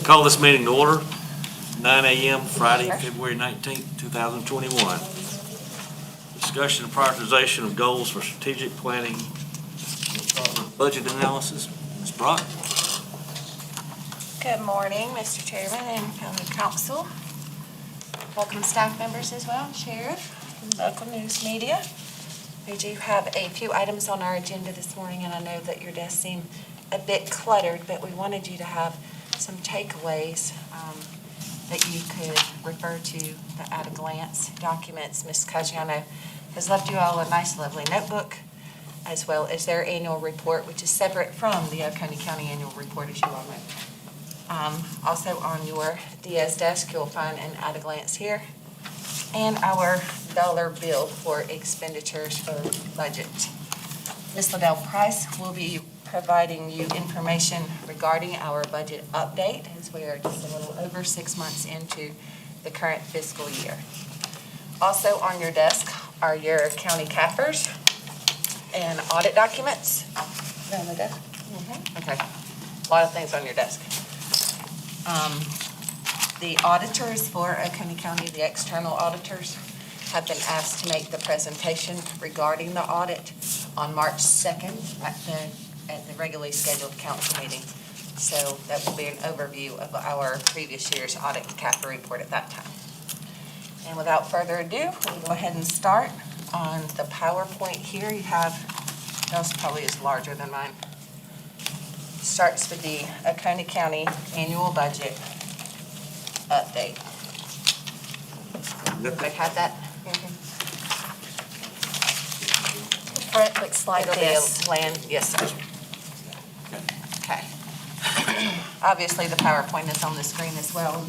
Call this meeting to order, 9 a.m. Friday, February 19th, 2021. Discussion and prioritization of goals for strategic planning, budget analysis. Ms. Brock. Good morning, Mr. Chairman and County Council. Welcome staff members as well, Sheriff, and local news media. We do have a few items on our agenda this morning, and I know that your desks seem a bit cluttered, but we wanted you to have some takeaways that you could refer to the at-a-glance documents. Ms. Caggiano has left you all a nice, lovely notebook, as well as their annual report, which is separate from the Oconee County annual report, as you all know. Also on your DS desk, you'll find an at-a-glance here, and our dollar bill for expenditures for budget. Ms. Liddell Price will be providing you information regarding our budget update, as we are just a little over 6 months into the current fiscal year. Also on your desk are your county CAFRs and audit documents. They're on the desk? Okay. A lot of things on your desk. The auditors for Oconee County, the external auditors, have been asked to make the presentation regarding the audit on March 2nd at the regularly scheduled council meeting. So that will be an overview of our previous year's audit CAFR report at that time. And without further ado, we'll go ahead and start on the PowerPoint here. You have, yours probably is larger than mine. Starts with the Oconee County annual budget update. Everybody have that? The front looks like It'll this. be a land, yes, sir. Okay. Obviously, the PowerPoint is on the screen as well.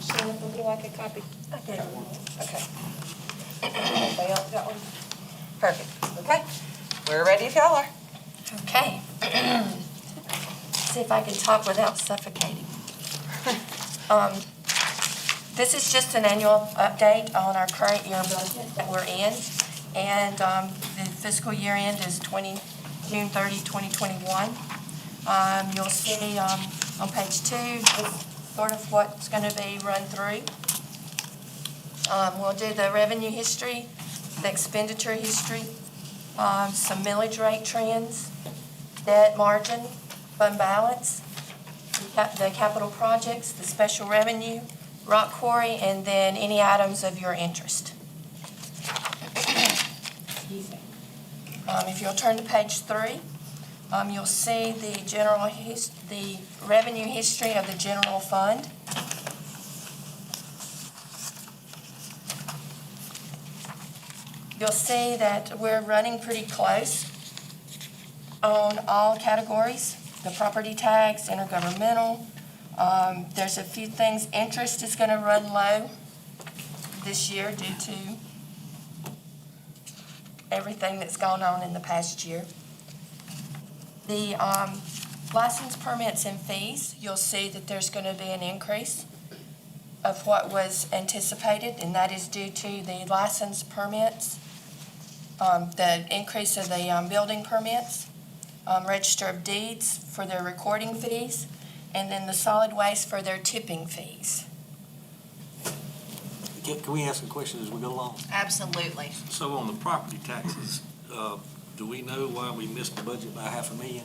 Shannon, would you like a copy? Okay. Okay. Anybody else got one? Perfect. Okay. We're ready if y'all are. Okay. See if I can talk without suffocating. This is just an annual update on our current year budget that we're in. And the fiscal year end is June 30, 2021. You'll see on page 2 just sort of what's going to be run through. We'll do the revenue history, the expenditure history, some millage rate trends, debt margin, fund balance, the capital projects, the special revenue, rock quarry, and then any items of your interest. If you'll turn to page 3, you'll see the revenue history of the general fund. You'll see that we're running pretty close on all categories. The property tax, intergovernmental. There's a few things. Interest is going to run low this year due to everything that's gone on in the past year. The license permits and fees, you'll see that there's going to be an increase of what was anticipated, and that is due to the license permits, the increase of the building permits, Register of Deeds for their recording fees, and then the solid waste for their tipping fees. Can we ask a question as we go along? Absolutely. So on the property taxes, do we know why we missed the budget by $500,000?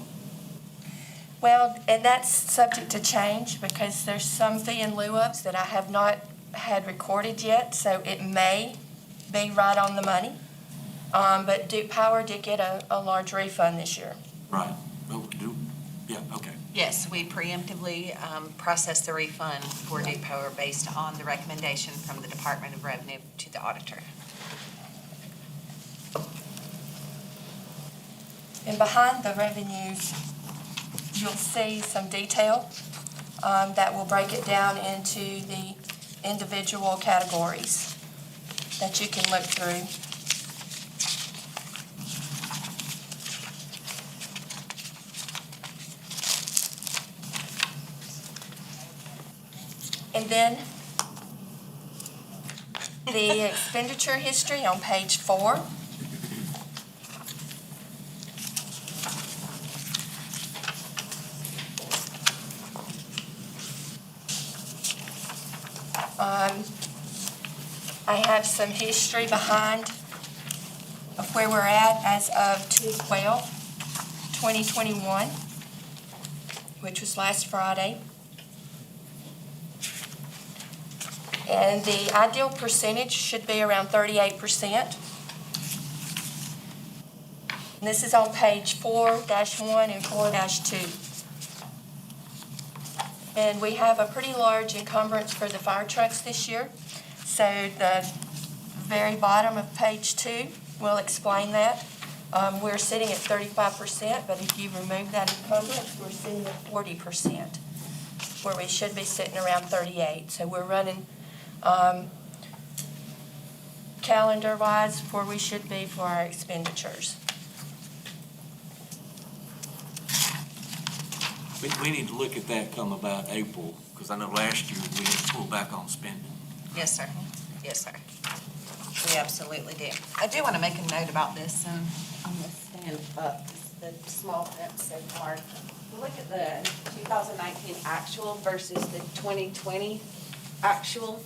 Well, and that's subject to change because there's some fee in lieu ofs that I have not had recorded yet, so it may be right on the money. But Duke Power did get a large refund this year. Right. Oh, yeah, okay. Yes, we preemptively processed the refund for Duke Power based on the recommendation from the Department of Revenue to the auditor. And behind the revenues, you'll see some detail that will break it down into the individual categories that you can look through. And then the expenditure history on page 4. I have some history behind of where we're at as of 2/12/2021, which was last Friday. And the ideal percentage should be around 38%. And this is on page 4-1 and 4-2. And we have a pretty large encumbrance for the fire trucks this year. So the very bottom of page 2 will explain that. We're sitting at 35%, but if you remove that encumbrance, we're sitting at 40%, where we should be sitting around 38. So we're running calendar-wise where we should be for our expenditures. We need to look at that come about April, because I know last year we had to pull back on spending. Yes, sir. Yes, sir. We absolutely do. I do want to make a note about this, and I'm going to stand up, the small print so far. Look at the 2019 actual versus the 2020 actual.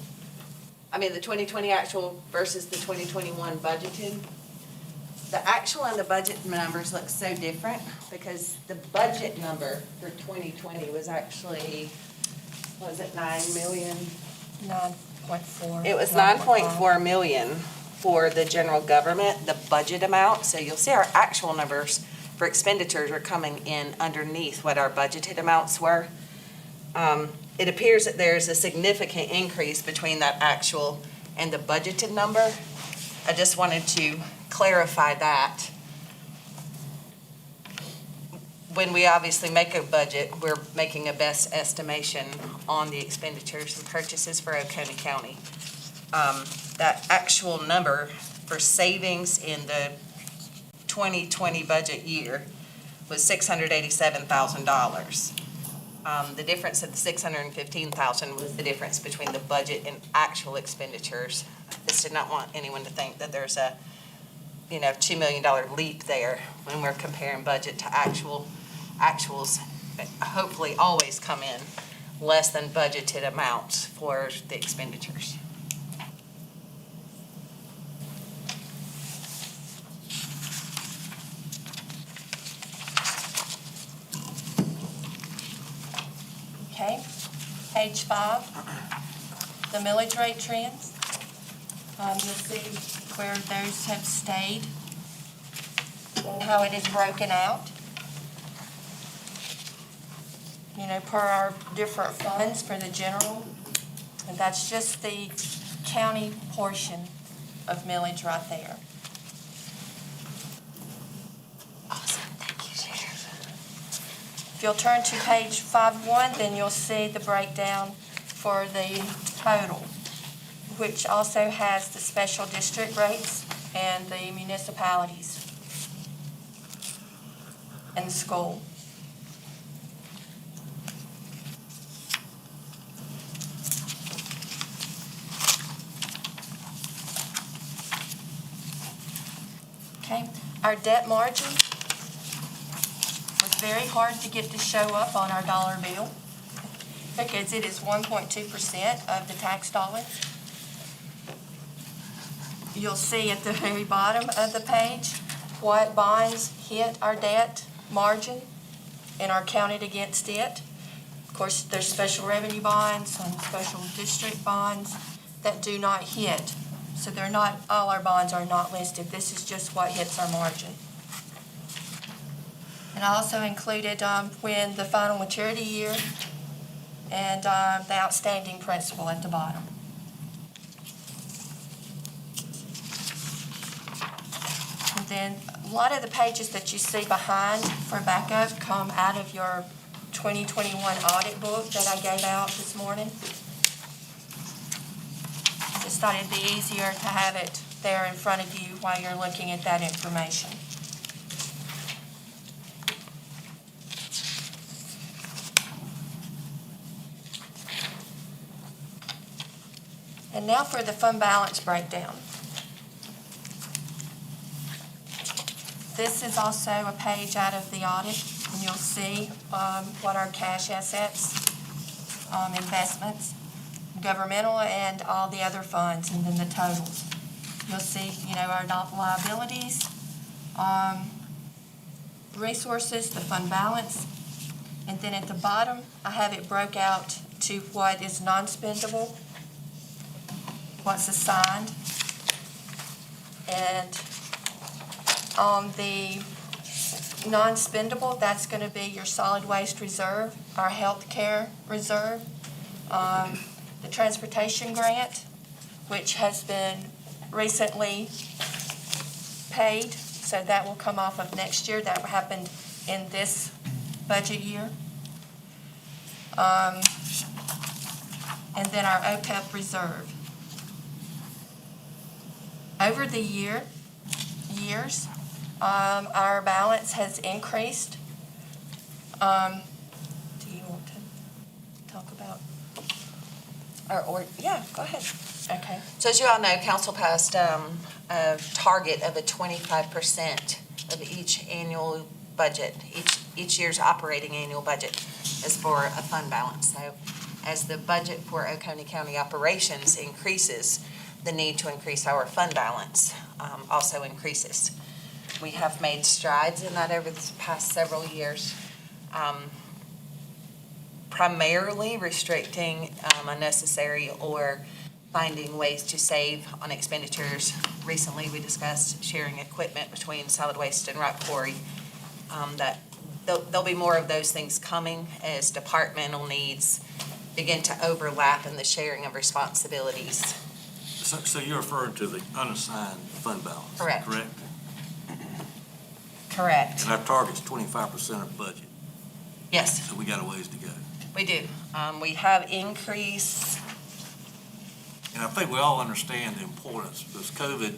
The 2020 actual versus the 2021 budgeted. The actual and the budget numbers look so different because the budget number for 2020 was actually, was it 9 million? 9.4. It was 9.4 million for the general government, the budget amount. So you'll see our actual numbers for expenditures are coming in underneath what our budgeted amounts were. It appears that there's a significant increase between that actual and the budgeted number. I just wanted to clarify that. When we obviously make a budget, we're making a best estimation on the expenditures and purchases for Oconee County. That actual number for savings in the 2020 budget year was $687,000. The difference of the $615,000 was the difference between the budget and actual expenditures. I just did not want anyone to think that there's a $2 million leap there when we're comparing budget to actuals. Hopefully always come in less than budgeted amounts for the expenditures. Okay, page 5, the millage rate trends. You'll see where those have stayed and how it is broken out. Per our different funds for the general. And that's just the county portion of millage right there. Awesome, thank you, Sheriff. If you'll turn to page 5-1, then you'll see the breakdown for the total, which also has the special district rates and the municipalities and the school. Okay, our debt margin was very hard to get to show up on our dollar bill because it is 1.2% of the tax dollar. You'll see at the very bottom of the page what bonds hit our debt margin and are counted against it. Of course, there's special revenue bonds and special district bonds that do not hit. So they're not, all our bonds are not listed. This is just what hits our margin. And I also included when the final maturity year and the outstanding principal at the bottom. And then a lot of the pages that you see behind for backup come out of your 2021 audit book that I gave out this morning. Just thought it'd be easier to have it there in front of you while you're looking at that information. And now for the fund balance breakdown. This is also a page out of the audit, and you'll see what our cash assets, investments, governmental and all the other funds, and then the totals. You'll see, our liabilities, resources, the fund balance, and then at the bottom, I have it broke out to what is non-spendable, what's assigned, and on the non-spendable, that's going to be your solid waste reserve, our health care reserve, the transportation grant, which has been recently paid, so that will come off of next year. That happened in this budget year. And then our OPEB reserve. Over the years, our balance has increased. Do you want to talk about? Yeah, go ahead. Okay. So as you all know, council passed a target of a 25% of each annual budget, each year's operating annual budget is for a fund balance. So as the budget for Oconee County operations increases, the need to increase our fund balance also increases. We have made strides in that over the past several years, primarily restricting unnecessary or finding ways to save on expenditures. Recently, we discussed sharing equipment between solid waste and rock quarry. That there'll be more of those things coming as departmental needs begin to overlap in the sharing of responsibilities. So you're referring to the unassigned fund balance? Correct. Correct? Correct. And our target's 25% of budget, Yes, so we got a ways to go. we do. We have increased. And I think we all understand the importance, because COVID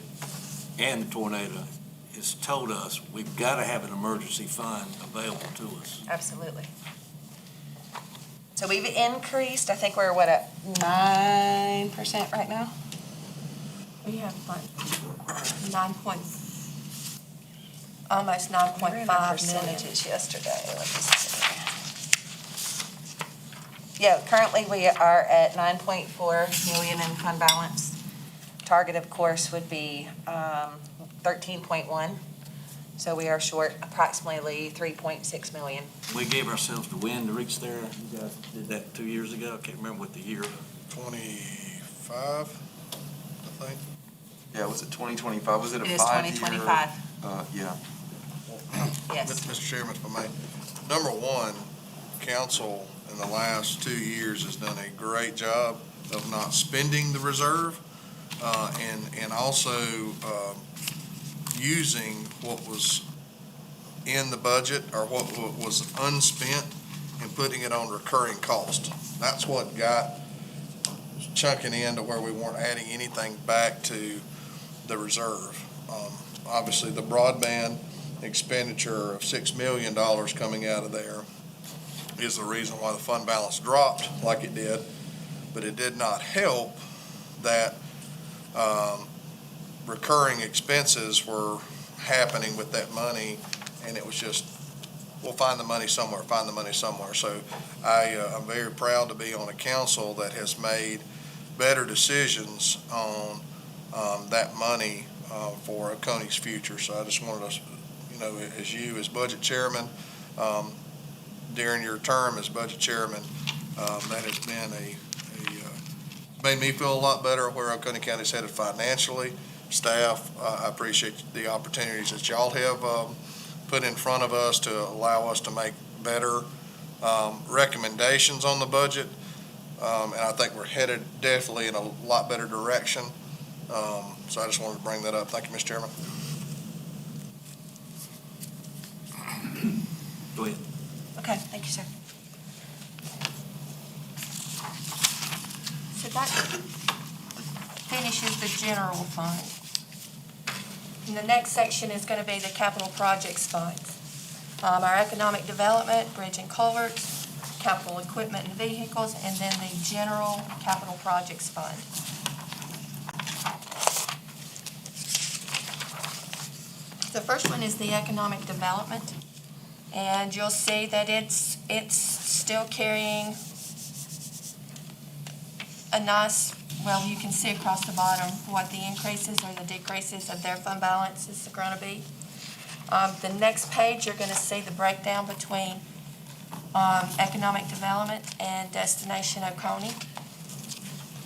and the tornado has told us we've got to have an emergency fund available to us. Absolutely. So we've increased, I think we're at 9% right now? We have almost 9.5 million. Percentages yesterday, let me see. Yeah, currently we are at 9.4 million in fund balance. Target, of course, would be 13.1. So we are short approximately 3.6 million. We gave ourselves the win to reach there. You guys did that 2 years ago. I can't remember what the year. 25, I think. Yeah, was it 2025? Was it a 5-year? It is 2025. Yeah. Yes. Mr. Chairman, if I may. Number one, council in the last 2 years has done a great job of not spending the reserve, and also using what was in the budget or what was unspent and putting it on recurring cost. That's what got chunking in to where we weren't adding anything back to the reserve. Obviously, the broadband expenditure of $6 million coming out of there is the reason why the fund balance dropped like it did, but it did not help that recurring expenses were happening with that money, and it was just, we'll find the money somewhere. So I'm very proud to be on a council that has made better decisions on that money for Oconee's future. So I just wanted to, as you as budget chairman, during your term as budget chairman, that has been made me feel a lot better where Oconee County's headed financially. Staff, I appreciate the opportunities that y'all have put in front of us to allow us to make better recommendations on the budget. And I think we're headed definitely in a lot better direction. So I just wanted to bring that up. Thank you, Mr. Chairman. Go ahead. Okay, thank you, sir. So that finishes the general fund. And the next section is going to be the capital projects funds. Our economic development, bridge and culverts, capital equipment and vehicles, and then the general capital projects fund. The first one is the economic development, and you'll see that it's still carrying a nice, well, you can see across the bottom what the increases or the decreases of their fund balance is going to be. The next page, you're going to see the breakdown between economic development and Destination Oconee,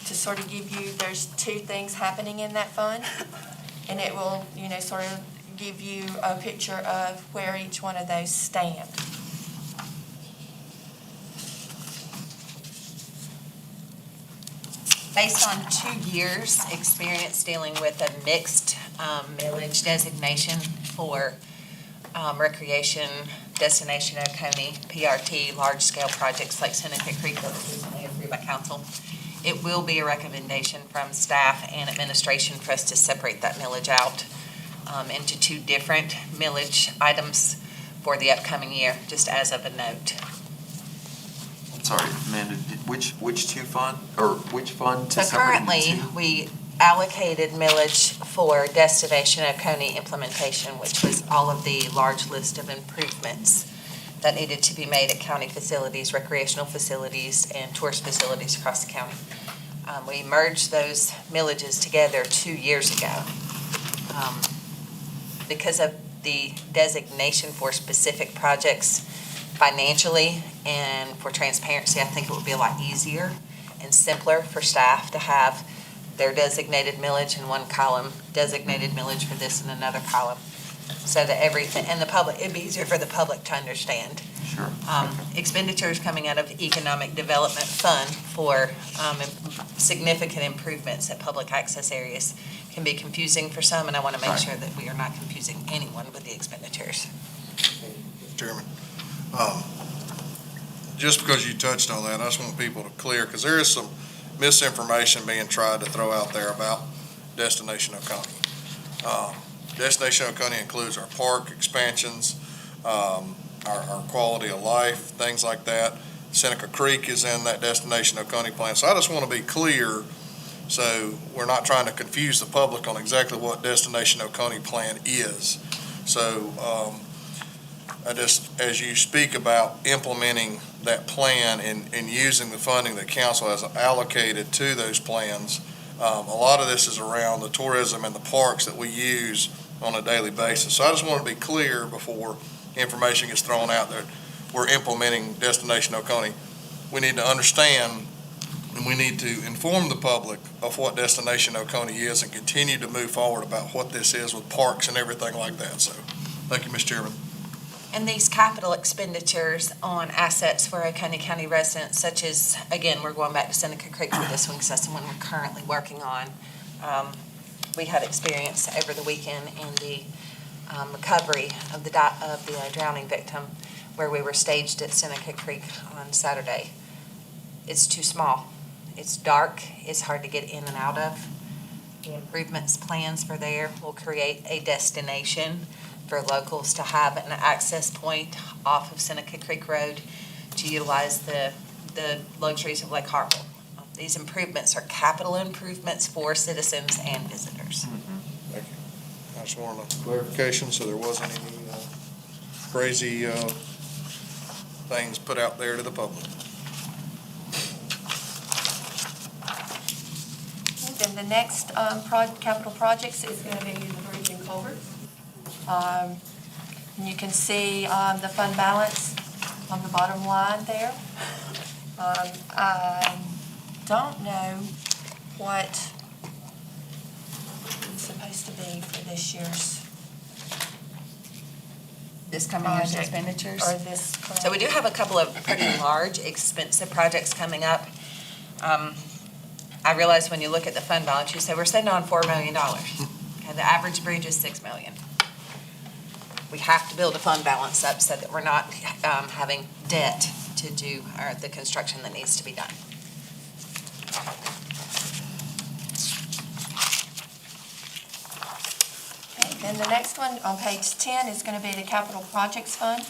to sort of give you, there's two things happening in that fund, and it will, sort of give you a picture of where each one of those stand. Based on 2 years' experience dealing with a mixed millage designation for recreation, Destination Oconee, PRT, large-scale projects like Seneca Creek that was recently approved by council, it will be a recommendation from staff and administration for us to separate that millage out into 2 different millage items for the upcoming year, just as of a note. I'm sorry, Amanda, which two fund, or which fund to So separate currently, into? we allocated millage for Destination Oconee implementation, which was all of the large list of improvements that needed to be made at county facilities, recreational facilities, and tourist facilities across the county. We merged those millages together 2 years ago. Because of the designation for specific projects financially and for transparency, I think it would be a lot easier and simpler for staff to have their designated millage in one column, designated millage for this in another column, so that everything, and the public, it'd be easier for the public to understand. Sure. Expenditures coming out of Economic Development Fund for significant improvements at public access areas can be confusing for some, and I want to make Right. sure that we are not confusing anyone with the expenditures. Chairman, just because you touched on that, I just want people to clear, because there is some misinformation being tried to throw out there about Destination Oconee. Destination Oconee includes our park expansions, our quality of life, things like that. Seneca Creek is in that Destination Oconee plan. So I just want to be clear, so we're not trying to confuse the public on exactly what Destination Oconee plan is. So as you speak about implementing that plan and using the funding that council has allocated to those plans, a lot of this is around the tourism and the parks that we use on a daily basis. So I just want to be clear before information gets thrown out that we're implementing Destination Oconee. We need to understand and we need to inform the public of what Destination Oconee is and continue to move forward about what this is with parks and everything like that. So thank you, Mr. Chairman. And these capital expenditures on assets for Oconee County residents, such as, again, we're going back to Seneca Creek for this one because that's the one we're currently working on. We had experience over the weekend in the recovery of the drowning victim, where we were staged at Seneca Creek on Saturday. It's too small. It's dark. It's hard to get in and out of. The improvements plans for there will create a destination for locals to have an access point off of Seneca Creek Road to utilize the luxuries of Lake Hartwell. These improvements are capital improvements for citizens and visitors. Thank you. I just wanted a clarification so there wasn't any crazy things put out there to the public. Then the next capital projects is going to be the bridge and culverts. And you can see the fund balance on the bottom line there. I don't know what it's supposed to be for this year's This coming year's project, expenditures. or this. So we do have a couple of pretty large, expensive projects coming up. I realize when you look at the fund balance, you say we're sitting on $4 million. Okay, the average bridge is $6 million. We have to build a fund balance up so that we're not having debt to do the construction that needs to be done. Okay, then the next one on page 10 is going to be the capital projects fund,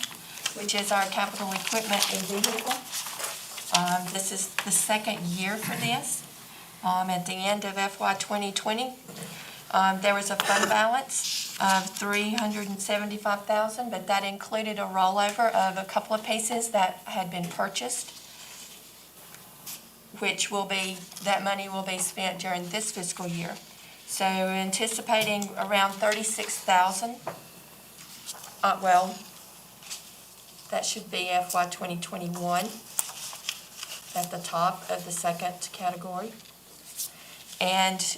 which is our capital equipment and vehicle. This is the second year for this. At the end of FY 2020, there was a fund balance of $375,000, but that included a rollover of a couple of pieces that had been purchased, which will be, that money will be spent during this fiscal year. So anticipating around 36,000. Well, that should be FY 2021 at the top of the second category. And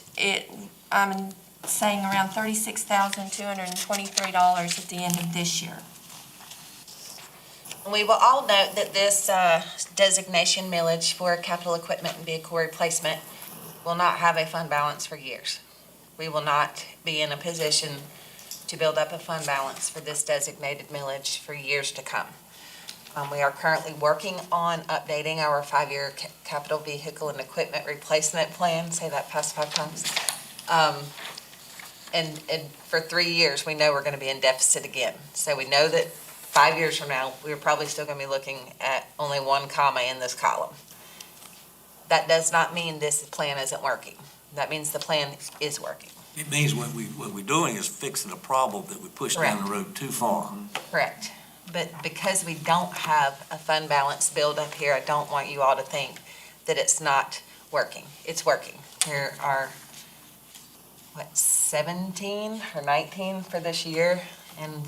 I'm saying around $36,223 at the end of this year. We will all note that this designation millage for capital equipment and vehicle replacement will not have a fund balance for years. We will not be in a position to build up a fund balance for this designated millage for years to come. We are currently working on updating our 5-year capital vehicle and equipment replacement plan. Say that past 5 times. And for 3 years, we know we're going to be in deficit again. So we know that 5 years from now, we're probably still going to be looking at only 1 comma in this column. That does not mean this plan isn't working. That means the plan is working. It means what we're doing is fixing a problem that we pushed down the road too far. Correct. But because we don't have a fund balance build up here, I don't want you all to think that it's not working. It's working. There are, 17 or 19 for this year, and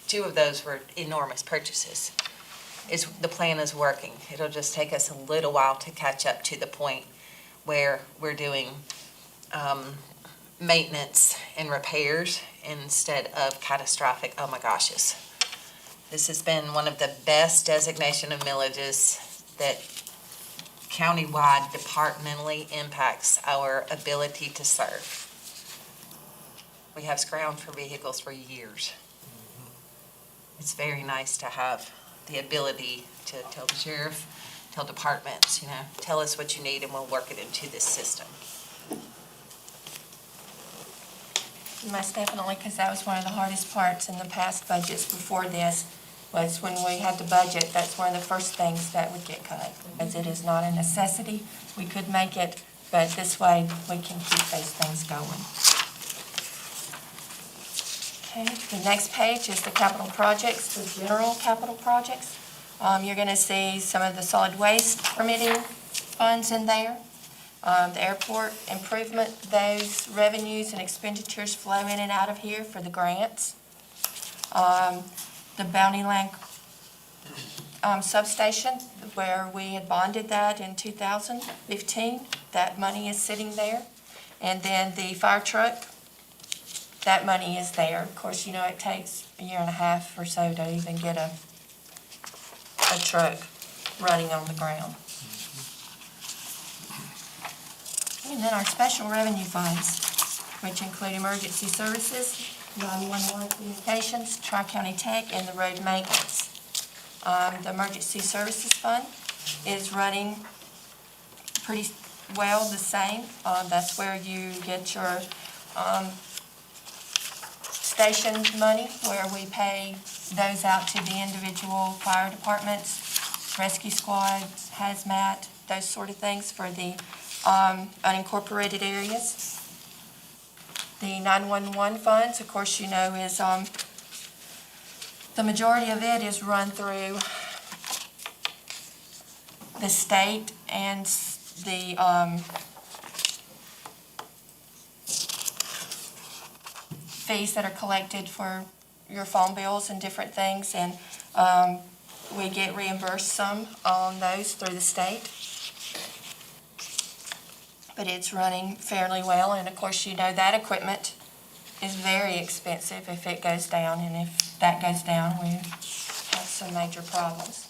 2 of those were enormous purchases. The plan is working. It'll just take us a little while to catch up to the point where we're doing maintenance and repairs instead of catastrophic, oh my goshes. This has been one of the best designation of millages that countywide departmentally impacts our ability to serve. We have scrounged for vehicles for years. It's very nice to have the ability to tell the sheriff, tell departments, tell us what you need and we'll work it into this system. Most definitely, because that was one of the hardest parts in the past budgets before this, was when we had the budget, that's one of the first things that would get cut. As it is not a necessity, we could make it, but this way we can keep those things going. Okay, the next page is the capital projects, the general capital projects. You're going to see some of the solid waste permitting funds in there. The airport improvement, those revenues and expenditures flow in and out of here for the grants. The Bounty Land substation, where we had bonded that in 2015, that money is sitting there. And then the fire truck, that money is there. Of course, it takes a year and a half or so to even get a truck running on the ground. And then our special revenue funds, which include emergency services, 911 communications, Tri-County Tech, and the road maintenance. The emergency services fund is running pretty well the same. That's where you get your station money, where we pay those out to the individual fire departments, rescue squads, hazmat, those sort of things for the unincorporated areas. The 911 funds, of course, is the majority of it is run through the state and the fees that are collected for your phone bills and different things, and we get reimbursed some on those through the state. But it's running fairly well, and of course, that equipment is very expensive if it goes down, and if that goes down, we have some major problems.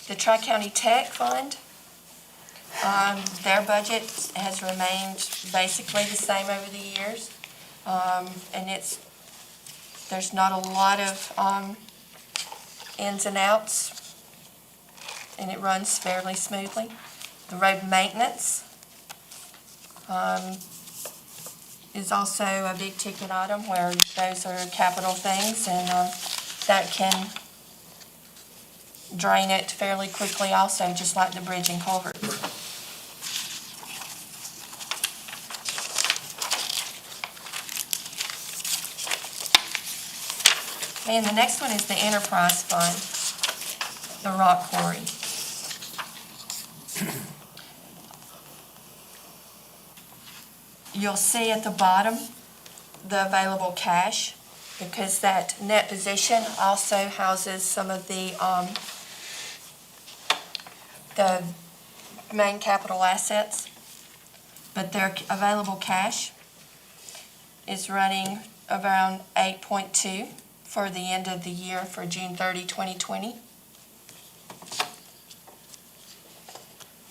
The Tri-County Tech Fund, their budget has remained basically the same over the years, and there's not a lot of ins and outs, and it runs fairly smoothly. The road maintenance is also a big ticket item, where those are capital things, and that can drain it fairly quickly also, just like the bridge and culvert. And the next one is the enterprise fund, the rock quarry. you'll see at the bottom the available cash, because that net position also houses some of the main capital assets. But their available cash is running around 8.2 for the end of the year for June 30, 2020.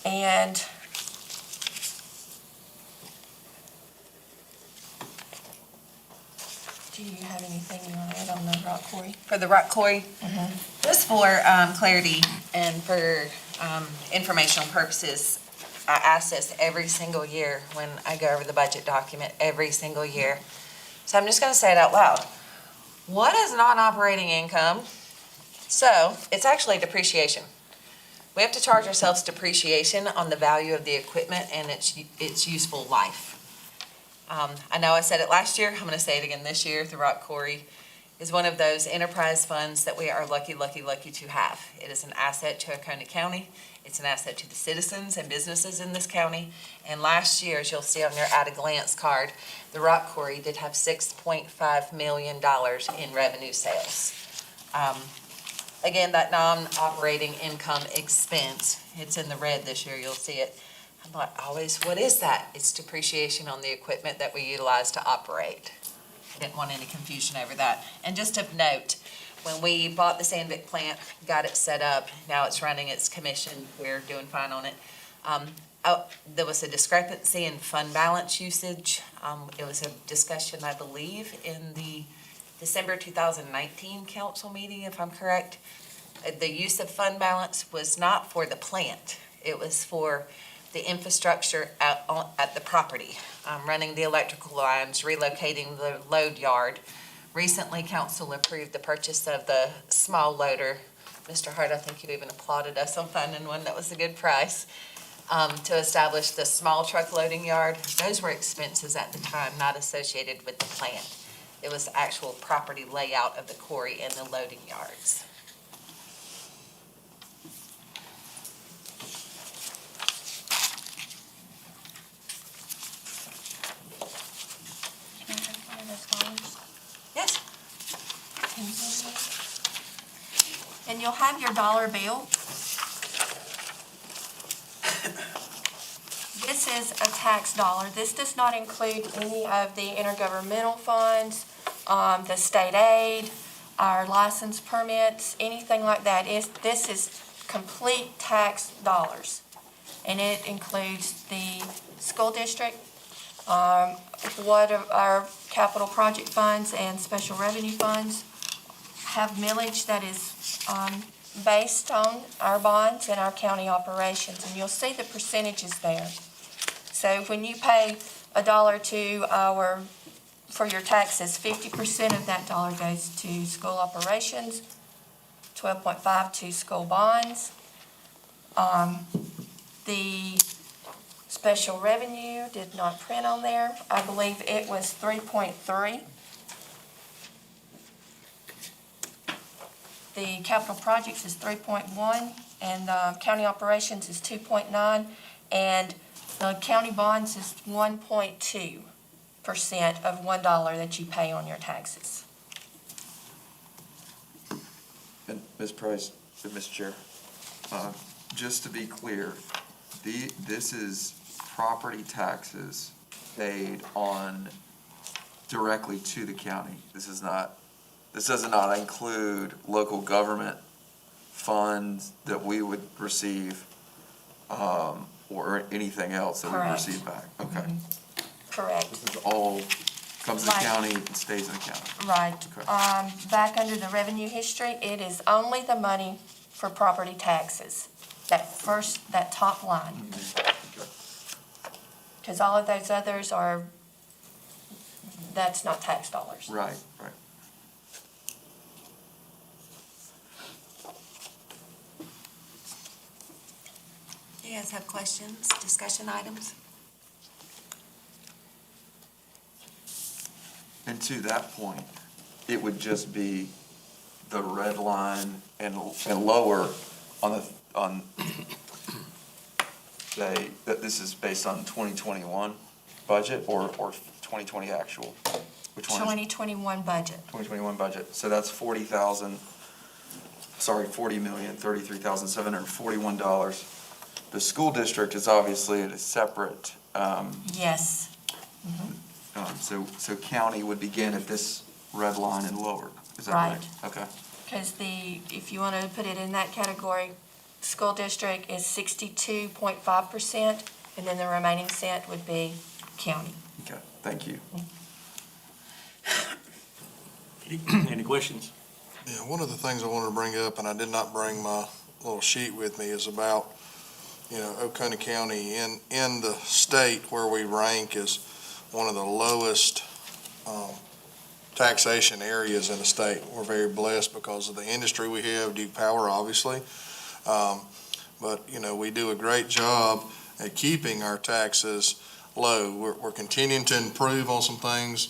And do you have anything you want to add on the rock quarry? For the rock quarry, just for clarity and for informational purposes, I ask this every single year when I go over the budget document, every single year. So I'm just going to say it out loud. What is non-operating income? So it's actually depreciation. We have to charge ourselves depreciation on the value of the equipment and its useful life. I know I said it last year, I'm going to say it again this year. The rock quarry is one of those enterprise funds that we are lucky to have. It is an asset to Oconee County. It's an asset to the citizens and businesses in this county. And last year, as you'll see on your at-a-glance card, the rock quarry did have $6.5 million in revenue sales. Again, that non-operating income expense, it's in the red this year, you'll see it. I'm like, always, what is that? It's depreciation on the equipment that we utilize to operate. Didn't want any confusion over that. And just of note, when we bought the Sandvik plant, got it set up, now it's running its commission, we're doing fine on it. There was a discrepancy in fund balance usage. It was a discussion, I believe, in the December 2019 council meeting, if I'm correct. The use of fund balance was not for the plant. It was for the infrastructure at the property, running the electrical lines, relocating the load yard. Recently, council approved the purchase of the small loader. Mr. Hart, I think you even applauded us on finding one that was a good price, to establish the small truck loading yard. Those were expenses at the time, not associated with the plant. It was actual property layout of the quarry and the loading yards. Yes. And you'll have your dollar bill. This is a tax dollar. This does not include any of the intergovernmental funds, the state aid, our license permits, anything like that. This is complete tax dollars. And it includes the school district, what our capital project funds and special revenue funds have millage that is based on our bonds and our county operations. And you'll see the percentages there. So when you pay $1 for your taxes, 50% of that dollar goes to school operations, 12.5 to school bonds. The special revenue did not print on there. I believe it was 3.3. The capital projects is 3.1, and county operations is 2.9, and the county bonds is 1.2% of $1 that you pay on your taxes. And Ms. Price, Mr. Chair, just to be clear, this is property taxes paid on directly to the county. This does not include local government funds that we would receive, or anything else that we Correct. receive back. Okay. Correct. This is all comes to the Right. county and stays in the county. Right. Okay. Back under the revenue history, it is only the money for property taxes, that top line. Because all of those others that's not tax dollars. Right. Do you guys have questions, discussion items? And to that point, it would just be the red line and lower on say that this is based on 2021. budget or 2020 actual? Which one is? 2021 budget. 2021 budget, so that's $40,033,741. The school district is obviously at a separate, Yes. so county would begin at this red line and lower, is that right? Right. Okay, Because if you want to put it in that category, school district is 62.5%, and then the remaining cent would be county. okay, thank you. Any questions? Yeah, one of the things I wanted to bring up, and I did not bring my little sheet with me, is about, Oconee County in the state where we rank as one of the lowest taxation areas in the state. We're very blessed because of the industry we have, Duke Power, obviously. But, we do a great job at keeping our taxes low. We're continuing to improve on some things.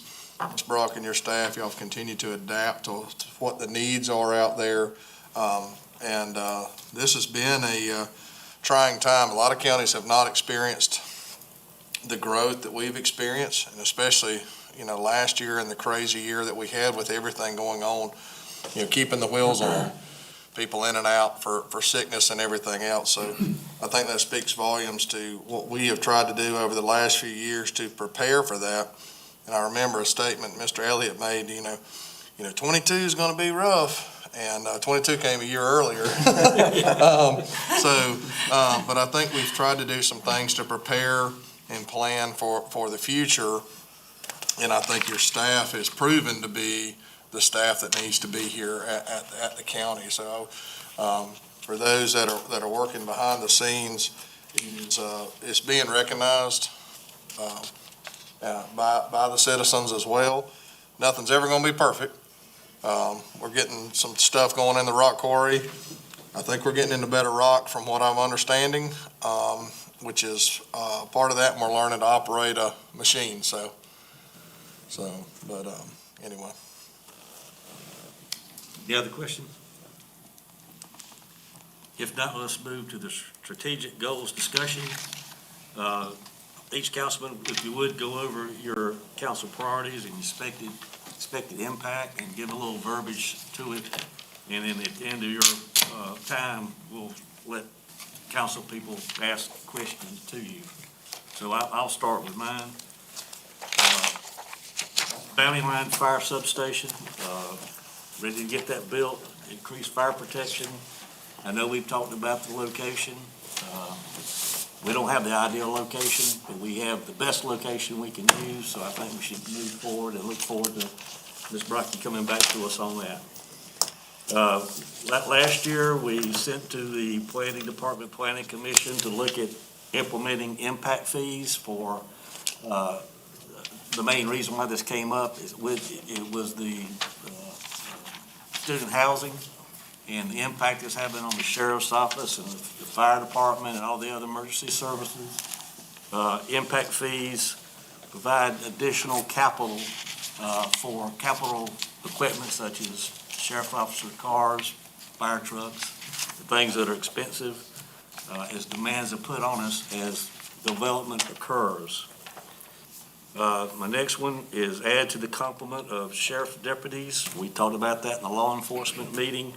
Ms. Brock and your staff, y'all have continued to adapt to what the needs are out there. And this has been a trying time. A lot of counties have not experienced the growth that we've experienced, and especially, last year and the crazy year that we had with everything going on, keeping the wheels on, people in and out for sickness and everything else. So I think that speaks volumes to what we have tried to do over the last few years to prepare for that. And I remember a statement Mr. Elliott made, 22 is going to be rough, and 22 came a year earlier. But I think we've tried to do some things to prepare and plan for the future, and I think your staff has proven to be the staff that needs to be here at the county. So for those that are working behind the scenes, it's being recognized by the citizens as well. Nothing's ever going to be perfect. We're getting some stuff going in the rock quarry. I think we're getting into better rock from what I'm understanding, which is part of that, and we're learning to operate a machine. Anyway. Any other questions? If not, let's move to the strategic goals discussion. Each councilman, if you would, go over your council priorities and expected impact and give a little verbiage to it. And then at the end of your time, we'll let council people ask questions to you. So I'll start with mine. Bounty Line Fire Substation, ready to get that built, increase fire protection. I know we've talked about the location. We don't have the ideal location, but we have the best location we can use, so I think we should move forward and look forward to Ms. Brocky coming back to us on that. Last year, we sent to the Planning Department Planning Commission to look at implementing impact fees for, the main reason why this came up is it was the student housing and the impact it's having on the sheriff's office and the fire department and all the other emergency services. Impact fees provide additional capital for capital equipment such as sheriff officer cars, fire trucks, the things that are expensive as demands are put on us as development occurs. My next one is add to the complement of sheriff deputies. We talked about that in the law enforcement meeting.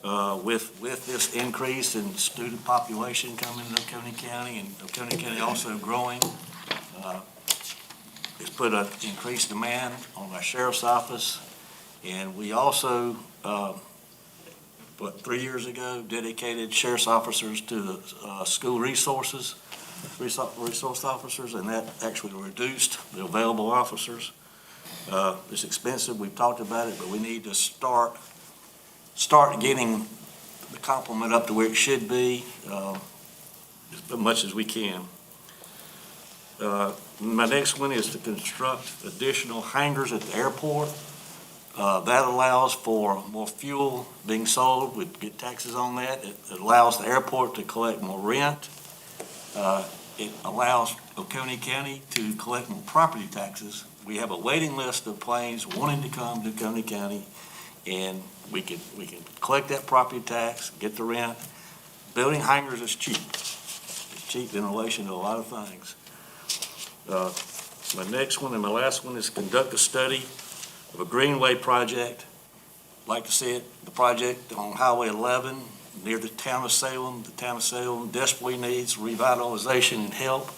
With this increase in student population coming to Oconee County and Oconee County also growing, it's put an increased demand on our sheriff's office. And we also, 3 years ago, dedicated sheriff's officers to the school resource officers, and that actually reduced the available officers. It's expensive, we've talked about it, but we need to start getting the complement up to where it should be, as much as we can. My next one is to construct additional hangars at the airport. That allows for more fuel being sold. We get taxes on that. It allows the airport to collect more rent. It allows Oconee County to collect more property taxes. We have a waiting list of planes wanting to come to Oconee County, and we can collect that property tax, get the rent. Building hangars is cheap. It's cheap in relation to a lot of things. My next one and my last one is conduct a study of a greenway project. Like to see it, the project on Highway 11 near the town of Salem. The town of Salem desperately needs revitalization and help.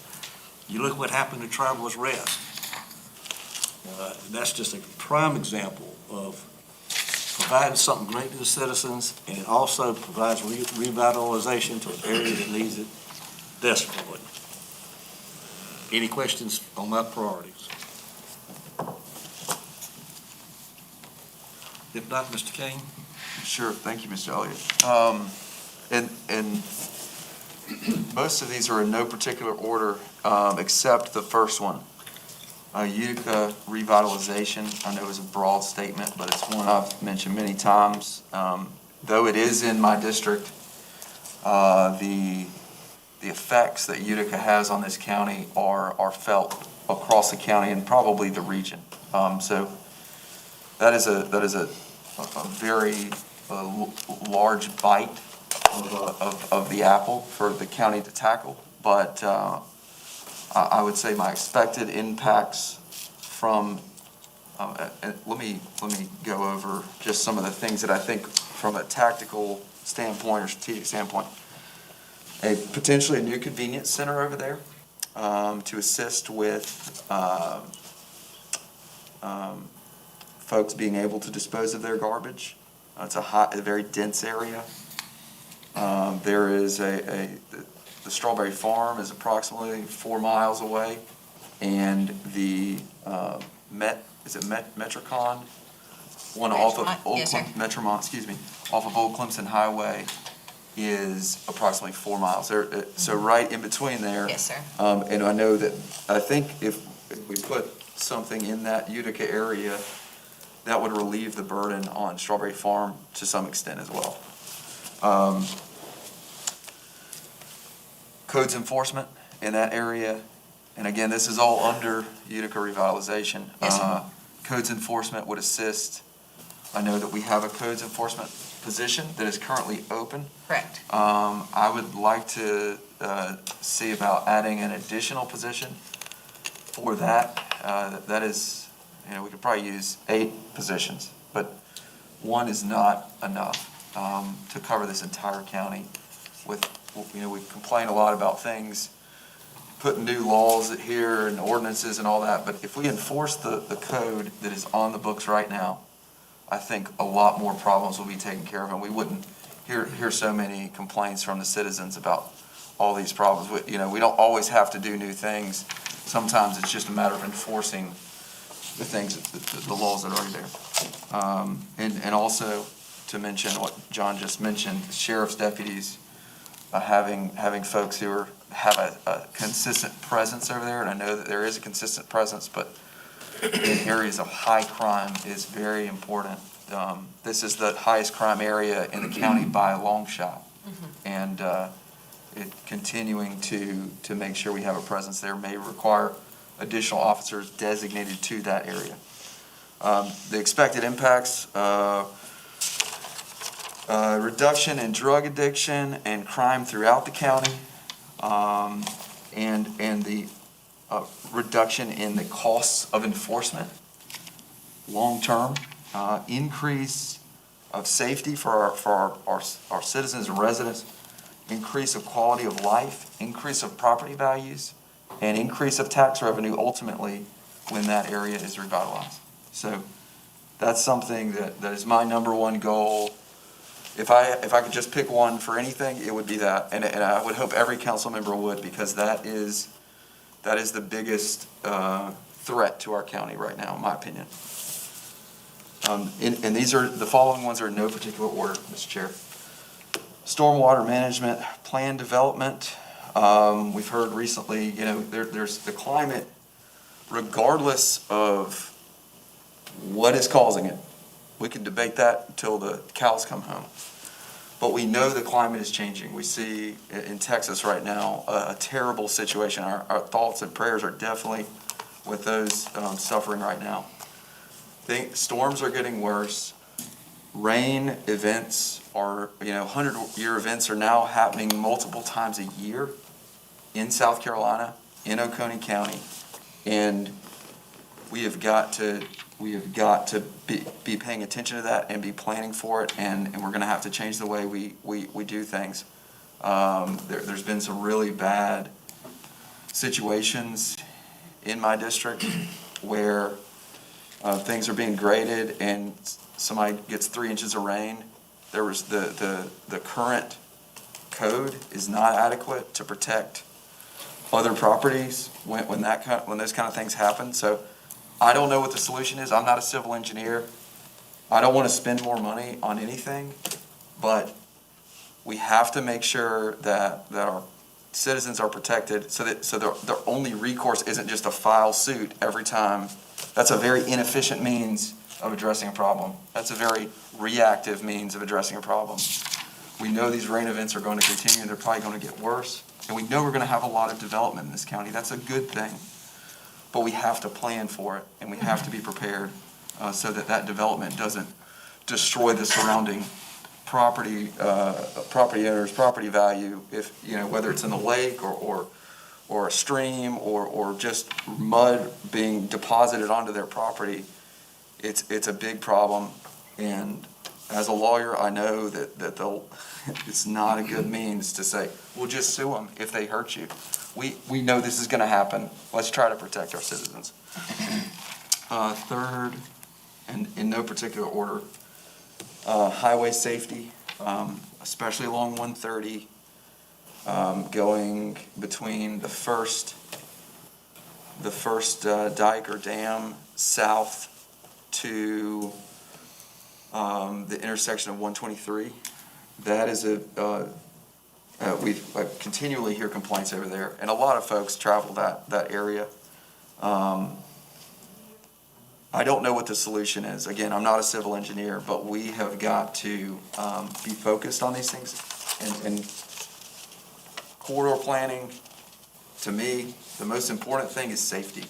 You look what happened to Travelers Rest. That's just a prime example of providing something great to the citizens, and it also provides revitalization to an area that needs it desperately. Any questions on my priorities? If not, Mr. Kane? Sure, thank you, Mr. Elliott. And most of these are in no particular order, except the first one. Utica revitalization, I know is a broad statement, but it's one I've mentioned many times. Though it is in my district, the effects that Utica has on this county are felt across the county and probably the region. So that is a very large bite of the apple for the county to tackle. But I would say my expected impacts from, let me go over just some of the things that I think from a tactical standpoint or strategic standpoint. Potentially a new convenience center over there to assist with folks being able to dispose of their garbage. It's a very dense area. There is the Strawberry Farm is approximately 4 miles away, and the Metrocon? One off of Metromont, excuse me, off of Old Clemson Highway is approximately 4 miles. So right in between there. Yes, sir. And I know that, I think if we put something in that Utica area, that would relieve the burden on Strawberry Farm to some extent as well. Codes enforcement in that area, and again, this is all under Utica revitalization. Yes, sir. Codes enforcement would assist. I know that we have a codes enforcement position that is currently open. Correct. I would like to see about adding an additional position for that. That is, we could probably use 8 positions, but one is not enough to cover this entire county. We complain a lot about things, putting new laws here and ordinances and all that, but if we enforce the code that is on the books right now, I think a lot more problems will be taken care of, and we wouldn't hear so many complaints from the citizens about all these problems. We don't always have to do new things. Sometimes it's just a matter of enforcing the things, the laws that are already there. And also to mention what John just mentioned, sheriff's deputies, having folks who have a consistent presence over there, and I know that there is a consistent presence, but in areas of high crime is very important. This is the highest crime area in the county by a long shot. And continuing to make sure we have a presence there may require additional officers designated to that area. The expected impacts, reduction in drug addiction and crime throughout the county, and the reduction in the costs of enforcement, long-term, increase of safety for our citizens and residents, increase of quality of life, increase of property values, and increase of tax revenue ultimately when that area is revitalized. So that's something that is my number one goal. If I could just pick one for anything, it would be that, and I would hope every council member would, because that is the biggest threat to our county right now, in my opinion. And these are the following ones are in no particular order, Mr. Chair. Stormwater management plan development. We've heard recently, there's the climate, regardless of what is causing it. We can debate that until the cows come home. But we know the climate is changing. We see in Texas right now a terrible situation. Our thoughts and prayers are definitely with those suffering right now. Storms are getting worse. Rain events are, 100-year events are now happening multiple times a year in South Carolina, in Oconee County. And we have got to be paying attention to that and be planning for it, and we're gonna have to change the way we do things. There's been some really bad situations in my district where things are being graded and somebody gets 3 inches of rain. There was the current code is not adequate to protect other properties when those kind of things happen. So I don't know what the solution is. I'm not a civil engineer. I don't want to spend more money on anything, but we have to make sure that our citizens are protected so their only recourse isn't just to file suit every time. That's a very inefficient means of addressing a problem. That's a very reactive means of addressing a problem. We know these rain events are going to continue, and they're probably going to get worse. And we know we're going to have a lot of development in this county. That's a good thing. But we have to plan for it, and we have to be prepared so that development doesn't destroy the surrounding property owners' property value, whether it's in the lake or a stream or just mud being deposited onto their property. It's a big problem, and as a lawyer, I know that it's not a good means to say, we'll just sue them if they hurt you. We know this is going to happen. Let's try to protect our citizens. Third, and in no particular order, highway safety, especially along 130, going between the first dike or dam south to the intersection of 123. That is I continually hear complaints over there, and a lot of folks travel that area. I don't know what the solution is. Again, I'm not a civil engineer, but we have got to be focused on these things. And corridor planning, to me, the most important thing is safety.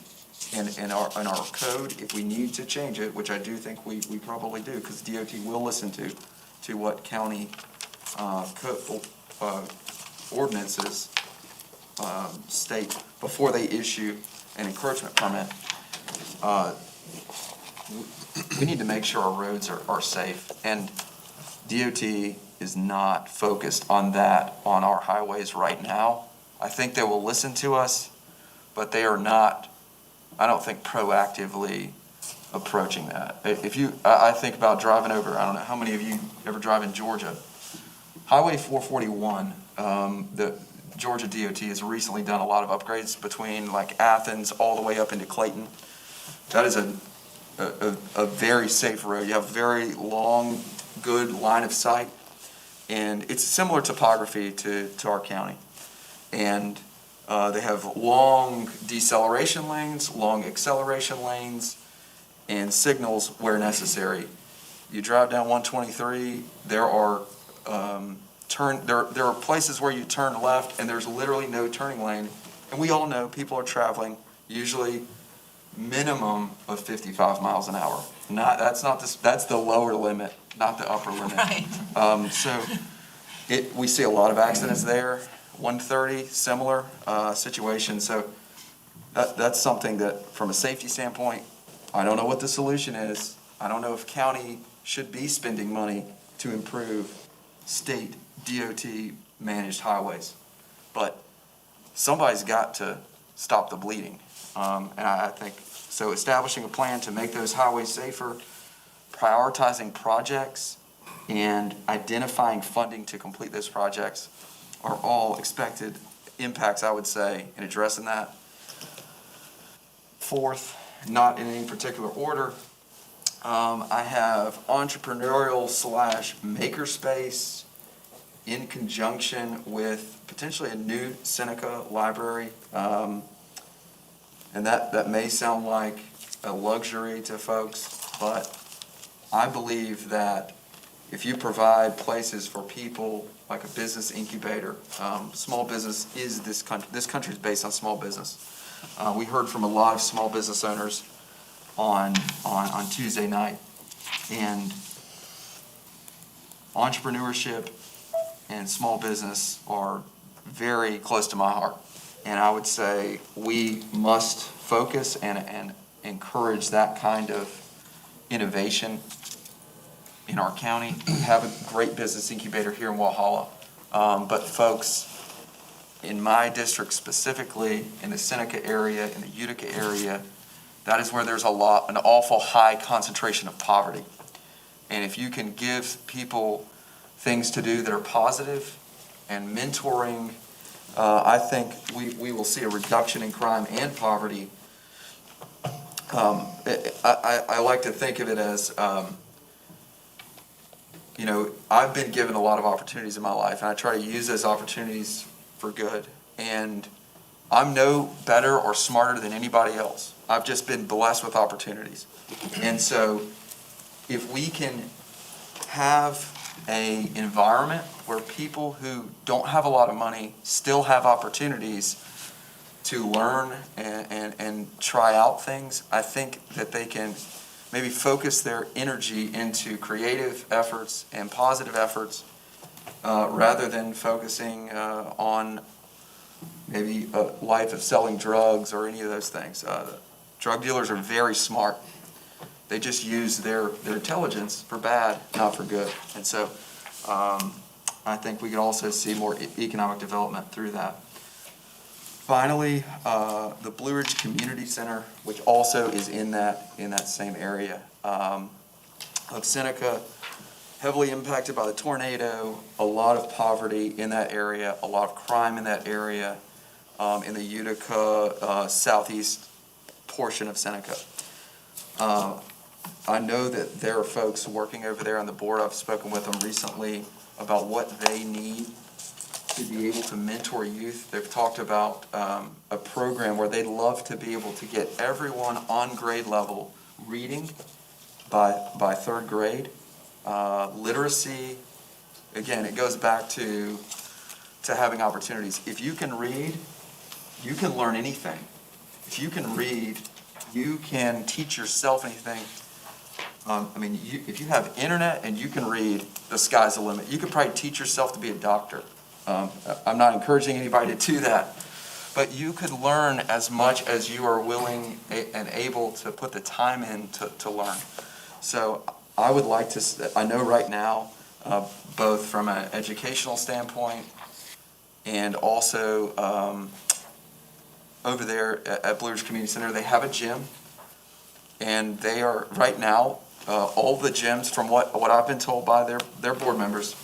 And in our code, if we need to change it, which I do think we probably do, because DOT will listen to what county ordinances state before they issue an encroachment permit. We need to make sure our roads are safe, and DOT is not focused on that on our highways right now. I think they will listen to us, but they are not, I don't think, proactively approaching that. I think about driving over, I don't know how many of you ever drive in Georgia. Highway 441, the Georgia DOT has recently done a lot of upgrades between like Athens all the way up into Clayton. That is a very safe road. You have very long, good line of sight, and it's similar topography to our county. And they have long deceleration lanes, long acceleration lanes, and signals where necessary. You drive down 123, there are places where you turn left and there's literally no turning lane. And we all know people are traveling usually minimum of 55 miles an hour. That's the lower limit, not the upper limit. Right. We see a lot of accidents there. 130, similar situation. So that's something that, from a safety standpoint, I don't know what the solution is. I don't know if county should be spending money to improve state DOT managed highways, but somebody's got to stop the bleeding. And I think so. Establishing a plan to make those highways safer, prioritizing projects, and identifying funding to complete those projects are all expected impacts, I would say, in addressing that. Fourth, not in any particular order, I have entrepreneurial / makerspace in conjunction with potentially a new Seneca library. And that may sound like a luxury to folks, but I believe that if you provide places for people, like a business incubator, small business is this country is based on small business. We heard from a lot of small business owners on Tuesday night, and entrepreneurship and small business are very close to my heart. And I would say we must focus and encourage that kind of innovation in our county. We have a great business incubator here in Walhalla. But folks, in my district specifically, in the Seneca area, in the Utica area, that is where there's an awful high concentration of poverty. And if you can give people things to do that are positive and mentoring, I think we will see a reduction in crime and poverty. I like to think of it as, I've been given a lot of opportunities in my life, and I try to use those opportunities for good. And I'm no better or smarter than anybody else. I've just been blessed with opportunities. And so if we can have an environment where people who don't have a lot of money still have opportunities to learn and try out things, I think that they can maybe focus their energy into creative efforts and positive efforts rather than focusing on maybe a life of selling drugs or any of those things. Drug dealers are very smart. They just use their intelligence for bad, not for good. And so I think we could also see more economic development through that. Finally, the Blue Ridge Community Center, which also is in that same area of Seneca, heavily impacted by the tornado, a lot of poverty in that area, a lot of crime in that area, in the Utica southeast portion of Seneca. I know that there are folks working over there on the board. I've spoken with them recently about what they need to be able to mentor youth. They've talked about a program where they'd love to be able to get everyone on grade level reading by third grade. Literacy, again, it goes back to having opportunities. If you can read, you can learn anything. If you can read, you can teach yourself anything. If you have internet and you can read, the sky's the limit. You could probably teach yourself to be a doctor. I'm not encouraging anybody to do that, but you could learn as much as you are willing and able to put the time in to learn. So I would like to, I know right now, both from an educational standpoint and also over there at Blue Ridge Community Center, they have a gym, and they are, right now, all the gyms, from what I've been told by their board members,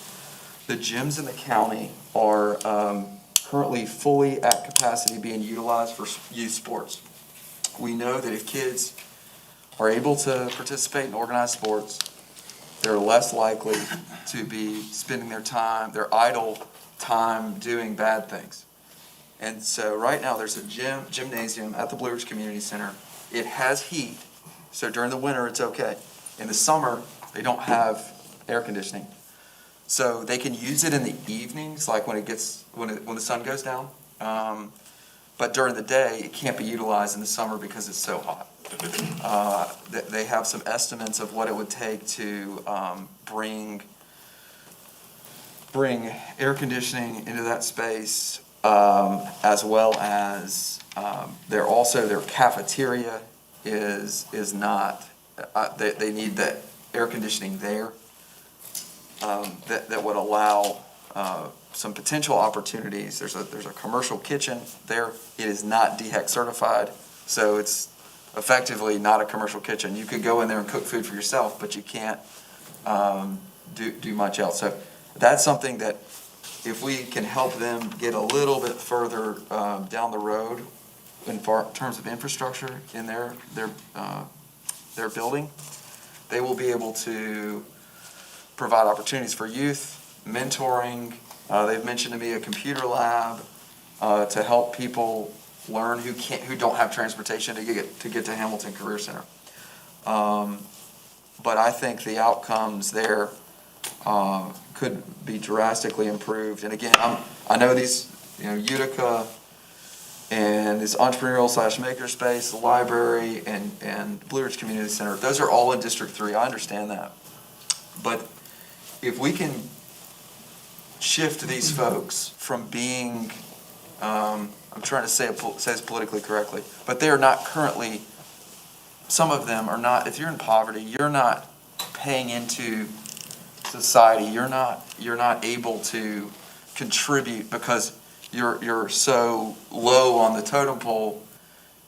the gyms in the county are currently fully at capacity being utilized for youth sports. We know that if kids are able to participate in organized sports, they're less likely to be spending their idle time doing bad things. And so right now there's a gymnasium at the Blue Ridge Community Center. It has heat, so during the winter it's okay. In the summer, they don't have air conditioning. So they can use it in the evenings, like when the sun goes down. But during the day, it can't be utilized in the summer because it's so hot. They have some estimates of what it would take to bring air conditioning into that space, as well as their cafeteria is not. They need the air conditioning there. That would allow some potential opportunities. There's a commercial kitchen there. It is not DHEC certified, so it's effectively not a commercial kitchen. You could go in there and cook food for yourself, but you can't do much else. So that's something that if we can help them get a little bit further down the road in terms of infrastructure in their building, they will be able to provide opportunities for youth, mentoring. They've mentioned to me a computer lab to help people learn who don't have transportation to get to Hamilton Career Center. But I think the outcomes there could be drastically improved. And again, I know these, Utica and this entrepreneurial / makerspace, the library, and Blue Ridge Community Center, those are all in District 3. I understand that. But if we can shift these folks from being, I'm trying to say this politically correctly, but they are not currently some of them are not, if you're in poverty, you're not paying into society, you're not able to contribute because you're so low on the totem pole.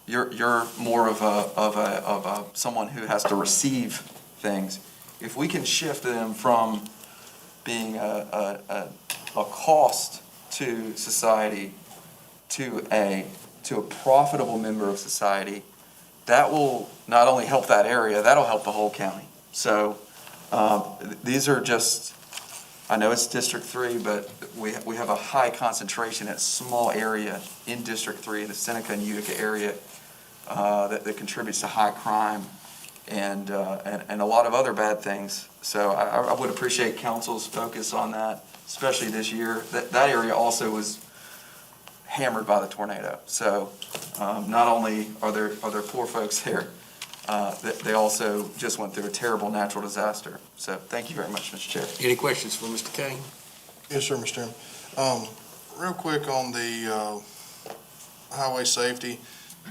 You're more of a someone who has to receive things. If we can shift them from being a cost to society to a profitable member of society, that will not only help that area, that'll help the whole county. So these are just, I know it's District 3, but we have a high concentration at small area in District 3, the Seneca and Utica area, that contributes to high crime and a lot of other bad things. So I would appreciate council's focus on that, especially this year. That area also was hammered by the tornado. So not only are there poor folks there, they also just went through a terrible natural disaster. So thank you very much, Mr. Chair. Any questions for Mr. Kane? Yes, sir, Mr. Chairman. Real quick on the highway safety,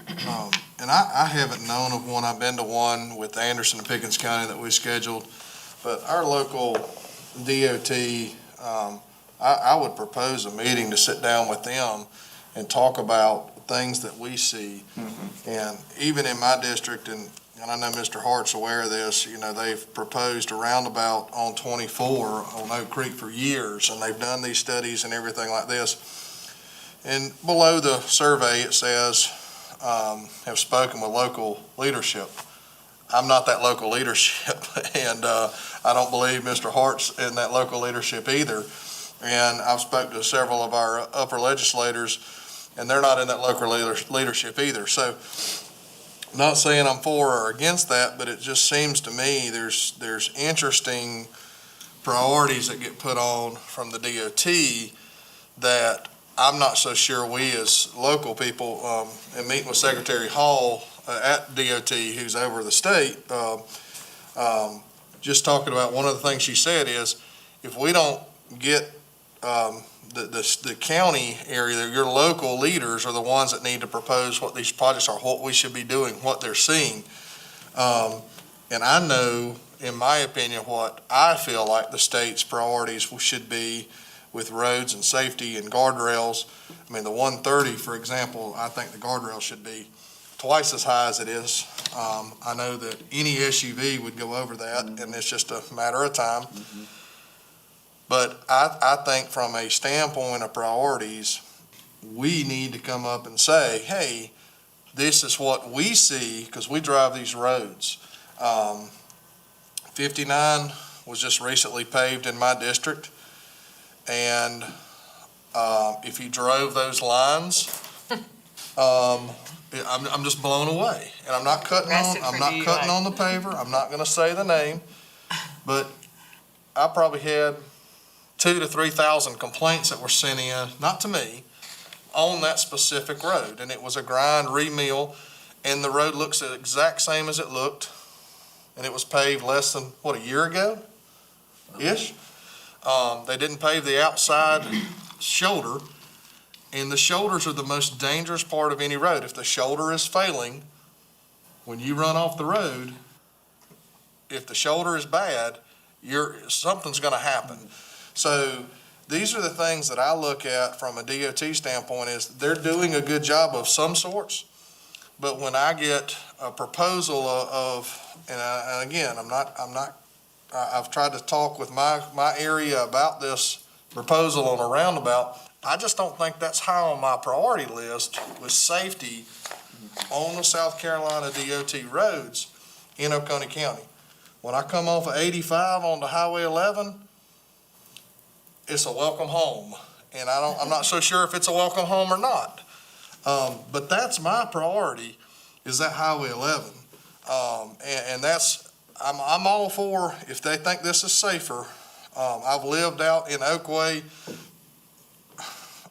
and I haven't known of one. I've been to one with Anderson and Pickens County that we scheduled, but our local DOT, I would propose a meeting to sit down with them and talk about things that we see. Mm-hmm. And even in my district, and I know Mr. Hart's aware of this, they've proposed a roundabout on 24 on Oak Creek for years, and they've done these studies and everything like this. And below the survey, it says, have spoken with local leadership. I'm not that local leadership, and I don't believe Mr. Hart's in that local leadership either. And I've spoken to several of our upper legislators, and they're not in that local leadership either. So, not saying I'm for or against that, but it just seems to me there's interesting priorities that get put on from the DOT that I'm not so sure we as local people, and meeting with Secretary Hall at DOT, who's over the state, just talking about one of the things she said is, if we don't get the county area, your local leaders are the ones that need to propose what these projects are, what we should be doing, what they're seeing. And I know, in my opinion, what I feel like the state's priorities should be with roads and safety and guardrails. I mean, the 130, for example, I think the guardrail should be twice as high as it is. I know that any SUV would go over that, and it's just a matter of time. Mm-hmm. But I think from a standpoint of priorities, we need to come up and say, hey, this is what we see, because we drive these roads. 59 was just recently paved in my district, and if you drove those lines, I'm just blown away. And I'm not cutting on the paver. I'm not going to say the name, but I probably had 2,000 to 3,000 complaints that were sent in, not to me, on that specific road. And it was a grind, re-mill, and the road looks the exact same as it looked. And it was paved less than, a year ago-ish? They didn't pave the outside shoulder, and the shoulders are the most dangerous part of any road. If the shoulder is failing, when you run off the road, if the shoulder is bad, something's going to happen. So these are the things that I look at from a DOT standpoint, is they're doing a good job of some sorts, but when I get a proposal and again, I've tried to talk with my area about this proposal on a roundabout. I just don't think that's high on my priority list with safety on the South Carolina DOT roads in Oconee County. When I come off of 85 onto Highway 11, it's a welcome home. And I'm not so sure if it's a welcome home or not. But that's my priority, is that Highway 11. And that's, I'm all for, if they think this is safer. I've lived out in Oakway.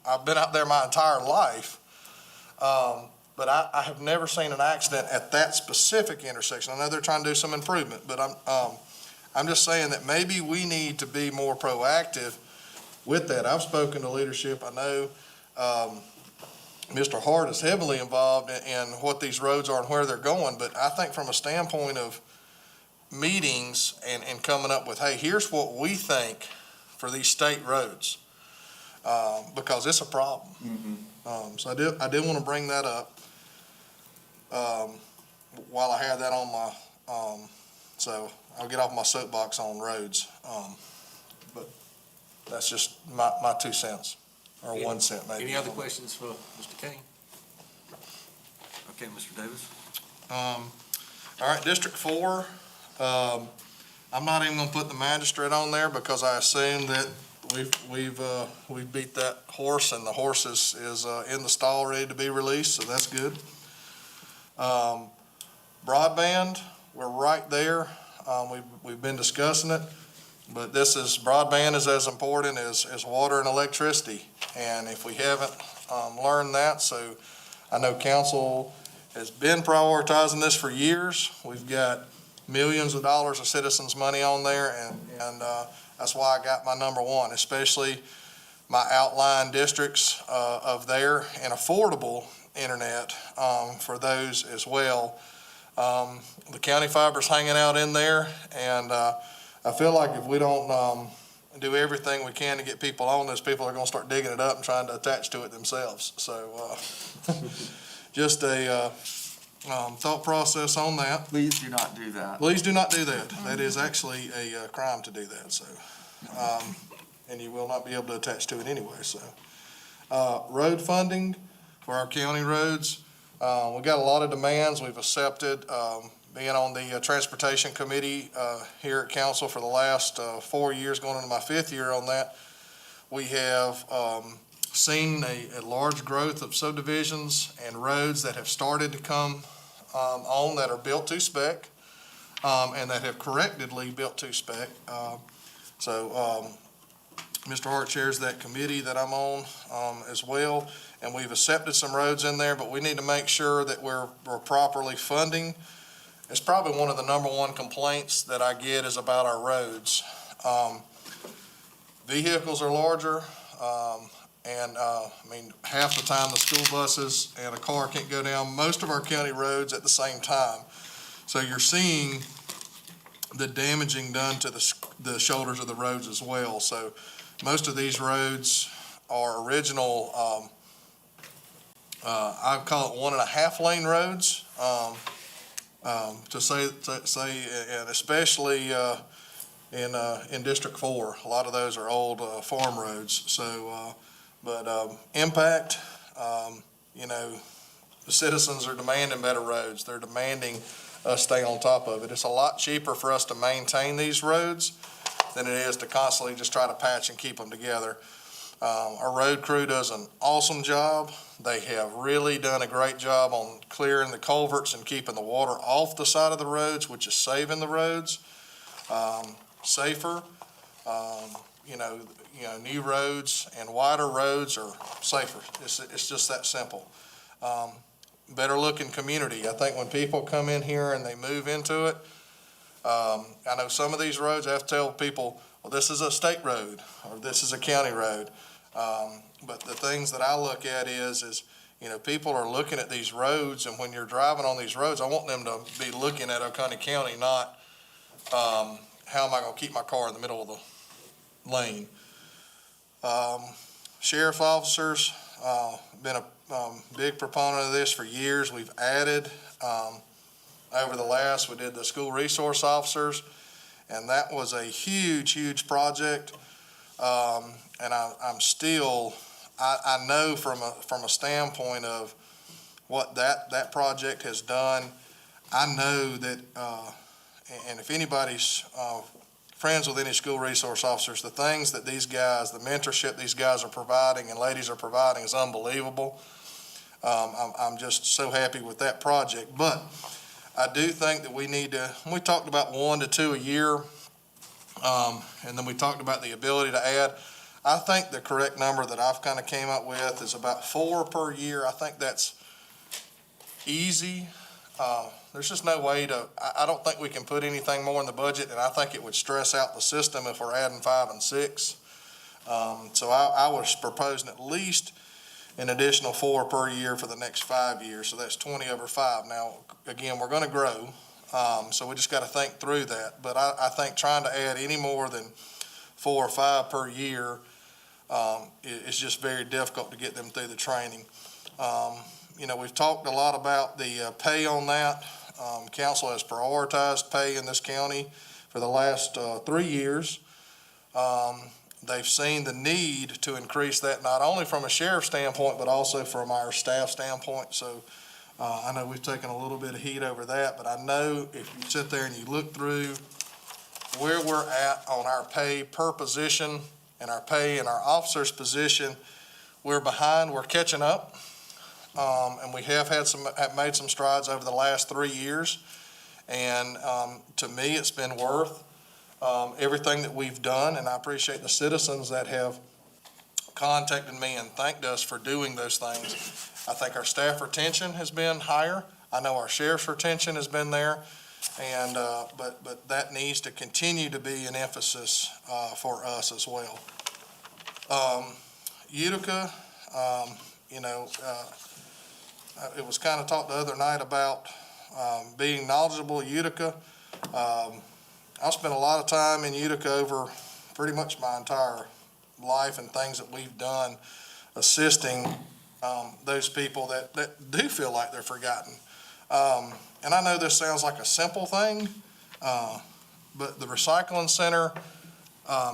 I've been out there my entire life. But I have never seen an accident at that specific intersection. I know they're trying to do some improvement, but I'm just saying that maybe we need to be more proactive with that. I've spoken to leadership. I know Mr. Hart is heavily involved in what these roads are and where they're going, but I think from a standpoint of meetings and coming up with, hey, here's what we think for these state roads, because it's a problem. So I did want to bring that up while I had that on my, so I'll get off my soapbox on roads. But that's just my 2 cents, or 1 cent maybe. Any other questions for Mr. Kane? Okay, Mr. Davis. All right, District 4, I'm not even gonna put the magistrate on there because I assume that we've beat that horse, and the horse is in the stall ready to be released, so that's good. Broadband, we're right there. We've been discussing it, but broadband is as important as water and electricity. And if we haven't learned that, so I know council has been prioritizing this for years. We've got millions of dollars of citizens' money on there, and that's why I got my number 1, especially my outlying districts of there, and affordable internet for those as well. The county fiber's hanging out in there, and I feel like if we don't do everything we can to get people on this, people are going to start digging it up and trying to attach to it themselves. So just a thought process on that. Please do not do that. Please do not do that. That is actually a crime to do that. So, and you will not be able to attach to it anyway. So, road funding for our county roads. We got a lot of demands. We've accepted, being on the Transportation Committee here at council for the last 4 years, going into my 5th year on that. We have seen a large growth of subdivisions and roads that have started to come on that are built to spec, and that have correctedly built to spec. So Mr. Hart chairs that committee that I'm on as well, and we've accepted some roads in there, but we need to make sure that we're properly funding. It's probably one of the number 1 complaints that I get is about our roads. Vehicles are larger, and I mean, half the time the school buses and a car can't go down most of our county roads at the same time. So you're seeing the damaging done to the shoulders of the roads as well. So most of these roads are original, I call it 1.5 lane roads, to say, and especially in District 4. A lot of those are old farm roads. So, but impact, you know, the citizens are demanding better roads. They're demanding us stay on top of it. It's a lot cheaper for us to maintain these roads than it is to constantly just try to patch and keep them together. Our road crew does an awesome job. They have really done a great job on clearing the culverts and keeping the water off the side of the roads, which is saving the roads safer. You know, new roads and wider roads are safer. It's just that simple. Better looking community. I think when people come in here and they move into it, I know some of these roads, I have to tell people, well, this is a state road or this is a county road. But the things that I look at is, you know, people are looking at these roads, and when you're driving on these roads, I want them to be looking at Oconee County, not how am I going to keep my car in the middle of the lane. Sheriff officers, been a big proponent of this for years. We've added over the last, we did the school resource officers, and that was a huge project. And I'm still, I know from a standpoint of what that project has done, I know that, and if anybody's friends with any school resource officers, the things that these guys, the mentorship these guys are providing and ladies are providing is unbelievable. I'm just so happy with that project. But I do think that we need to, we talked about 1 to 2 a year, and then we talked about the ability to add. I think the correct number that I've kind of came up with is about 4 per year. I think that's easy. There's just no way to, I don't think we can put anything more in the budget, and I think it would stress out the system if we're adding 5 and 6. So I was proposing at least an additional 4 per year for the next 5 years. So that's 20 over 5. Now, again, we're going to grow. So we just got to think through that. But I think trying to add any more than 4 or 5 per year is just very difficult to get them through the training. We've talked a lot about the pay on that. Council has prioritized pay in this county for the last 3 years. They've seen the need to increase that not only from a sheriff standpoint, but also from our staff standpoint. So I know we've taken a little bit of heat over that, but I know if you sit there and you look through where we're at on our pay per position and our pay in our officer's position, we're behind, we're catching up. And we have made some strides over the last 3 years. And to me, it's been worth everything that we've done, and I appreciate the citizens that have contacted me and thanked us for doing those things. I think our staff retention has been higher. I know our sheriff's retention has been there, and but that needs to continue to be an emphasis for us as well. Utica, it was kind of talked the other night about being knowledgeable at Utica. I spent a lot of time in Utica over pretty much my entire life and things that we've done assisting those people that do feel like they're forgotten. And I know this sounds like a simple thing, but the recycling center,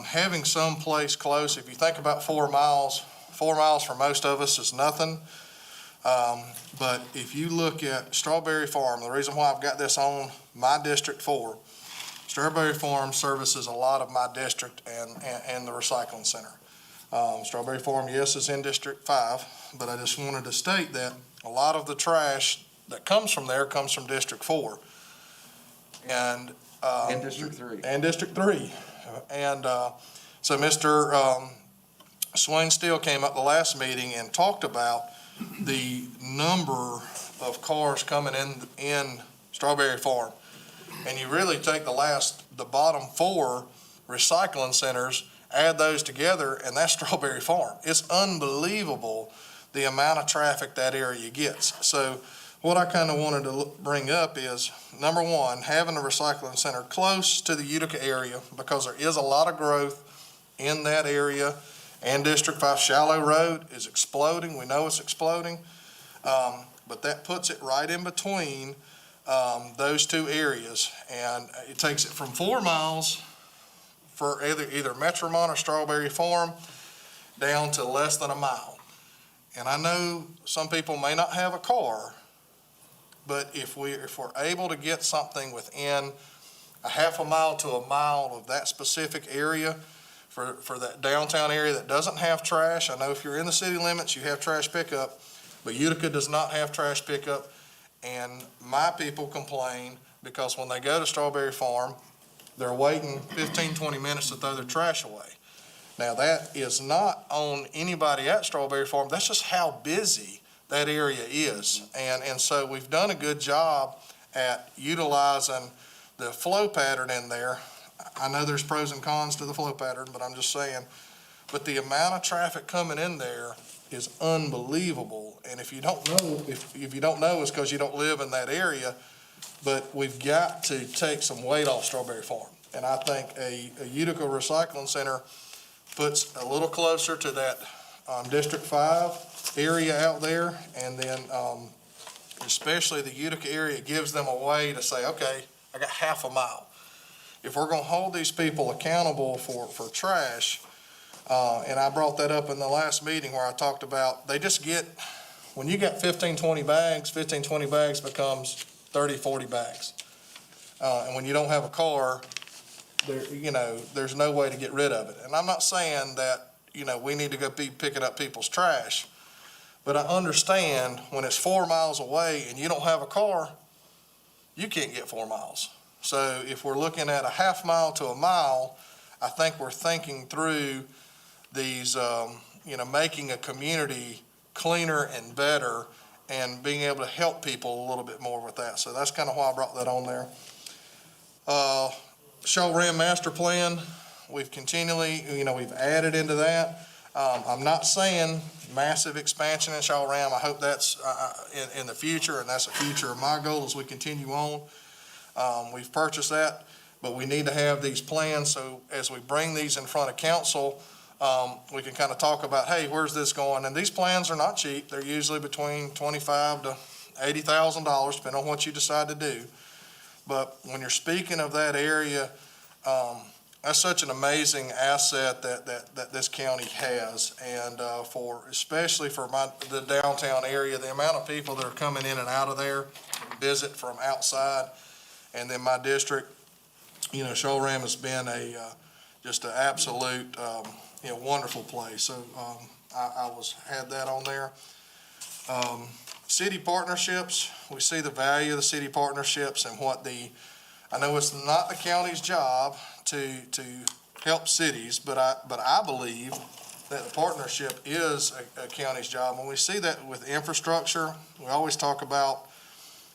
having some place close, if you think about 4 miles for most of us is nothing. But if you look at Strawberry Farm, the reason why I've got this on my District 4, Strawberry Farm services a lot of my district and the recycling center. Strawberry Farm, yes, is in District 5, but I just wanted to state that a lot of the trash that comes from there comes from District 4. And District 3. And District 3. And so Mr. Swain Steele came up the last meeting and talked about the number of cars coming in Strawberry Farm. And you really take the bottom 4 recycling centers, add those together, and that's Strawberry Farm. It's unbelievable the amount of traffic that area gets. So what I kind of wanted to bring up is, number one, having a recycling center close to the Utica area, because there is a lot of growth in that area, and District 5 Shallow Road is exploding. We know it's exploding, but that puts it right in between those 2 areas, and it takes it from 4 miles for either Metromont or Strawberry Farm down to less than a mile. And I know some people may not have a car, but if we're able to get something within a half a mile to a mile of that specific area for that downtown area that doesn't have trash. I know if you're in the city limits, you have trash pickup, but Utica does not have trash pickup. And my people complain because when they go to Strawberry Farm, they're waiting 15, 20 minutes to throw their trash away. Now, that is not on anybody at Strawberry Farm. That's just how busy that area is. And so we've done a good job at utilizing the flow pattern in there. I know there's pros and cons to the flow pattern, but I'm just saying, but the amount of traffic coming in there is unbelievable. And if you don't know, if you don't know, it's because you don't live in that area. But we've got to take some weight off Strawberry Farm. And I think a Utica recycling center puts a little closer to that District 5 area out there. And then especially the Utica area gives them a way to say, okay, I got half a mile. If we're going to hold these people accountable for trash, and I brought that up in the last meeting where I talked about, they just get, when you got 15, 20 bags becomes 30, 40 bags. And when you don't have a car, there's no way to get rid of it. And I'm not saying that, we need to go be picking up people's trash, but I understand when it's 4 miles away and you don't have a car, you can't get 4 miles. So if we're looking at a half mile to a mile, I think we're thinking through these, making a community cleaner and better and being able to help people a little bit more with that. So that's kind of why I brought that on there. Show Ram Master Plan, we've continually, we've added into that. I'm not saying massive expansion in Shawram. I hope that's in the future, and that's the future of my goal as we continue on. We've purchased that, but we need to have these plans, so as we bring these in front of council, we can kind of talk about, hey, where's this going? And these plans are not cheap. They're usually between $25,000 to $80,000, depending on what you decide to do. But when you're speaking of that area, that's such an amazing asset that this county has. And especially for the downtown area, the amount of people that are coming in and out of there, visit from outside. And then my district, Shawram has been just an absolute, wonderful place. So I had that on there. City partnerships, we see the value of the city partnerships and I know it's not the county's job to help cities, but I believe that the partnership is a county's job. When we see that with infrastructure, we always talk about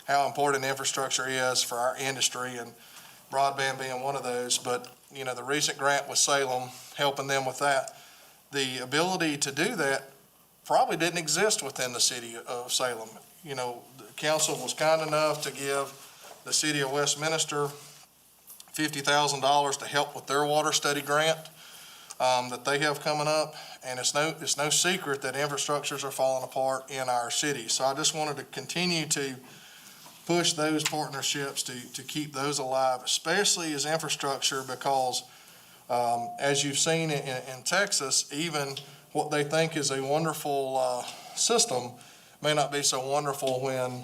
how important infrastructure is for our industry, and broadband being one of those. But, the recent grant with Salem, helping them with that, the ability to do that probably didn't exist within the city of Salem. The council was kind enough to give the city of Westminster $50,000 to help with their water study grant that they have coming up. And it's no secret that infrastructures are falling apart in our city. So I just wanted to continue to push those partnerships to keep those alive, especially as infrastructure, because as you've seen in Texas, even what they think is a wonderful system may not be so wonderful when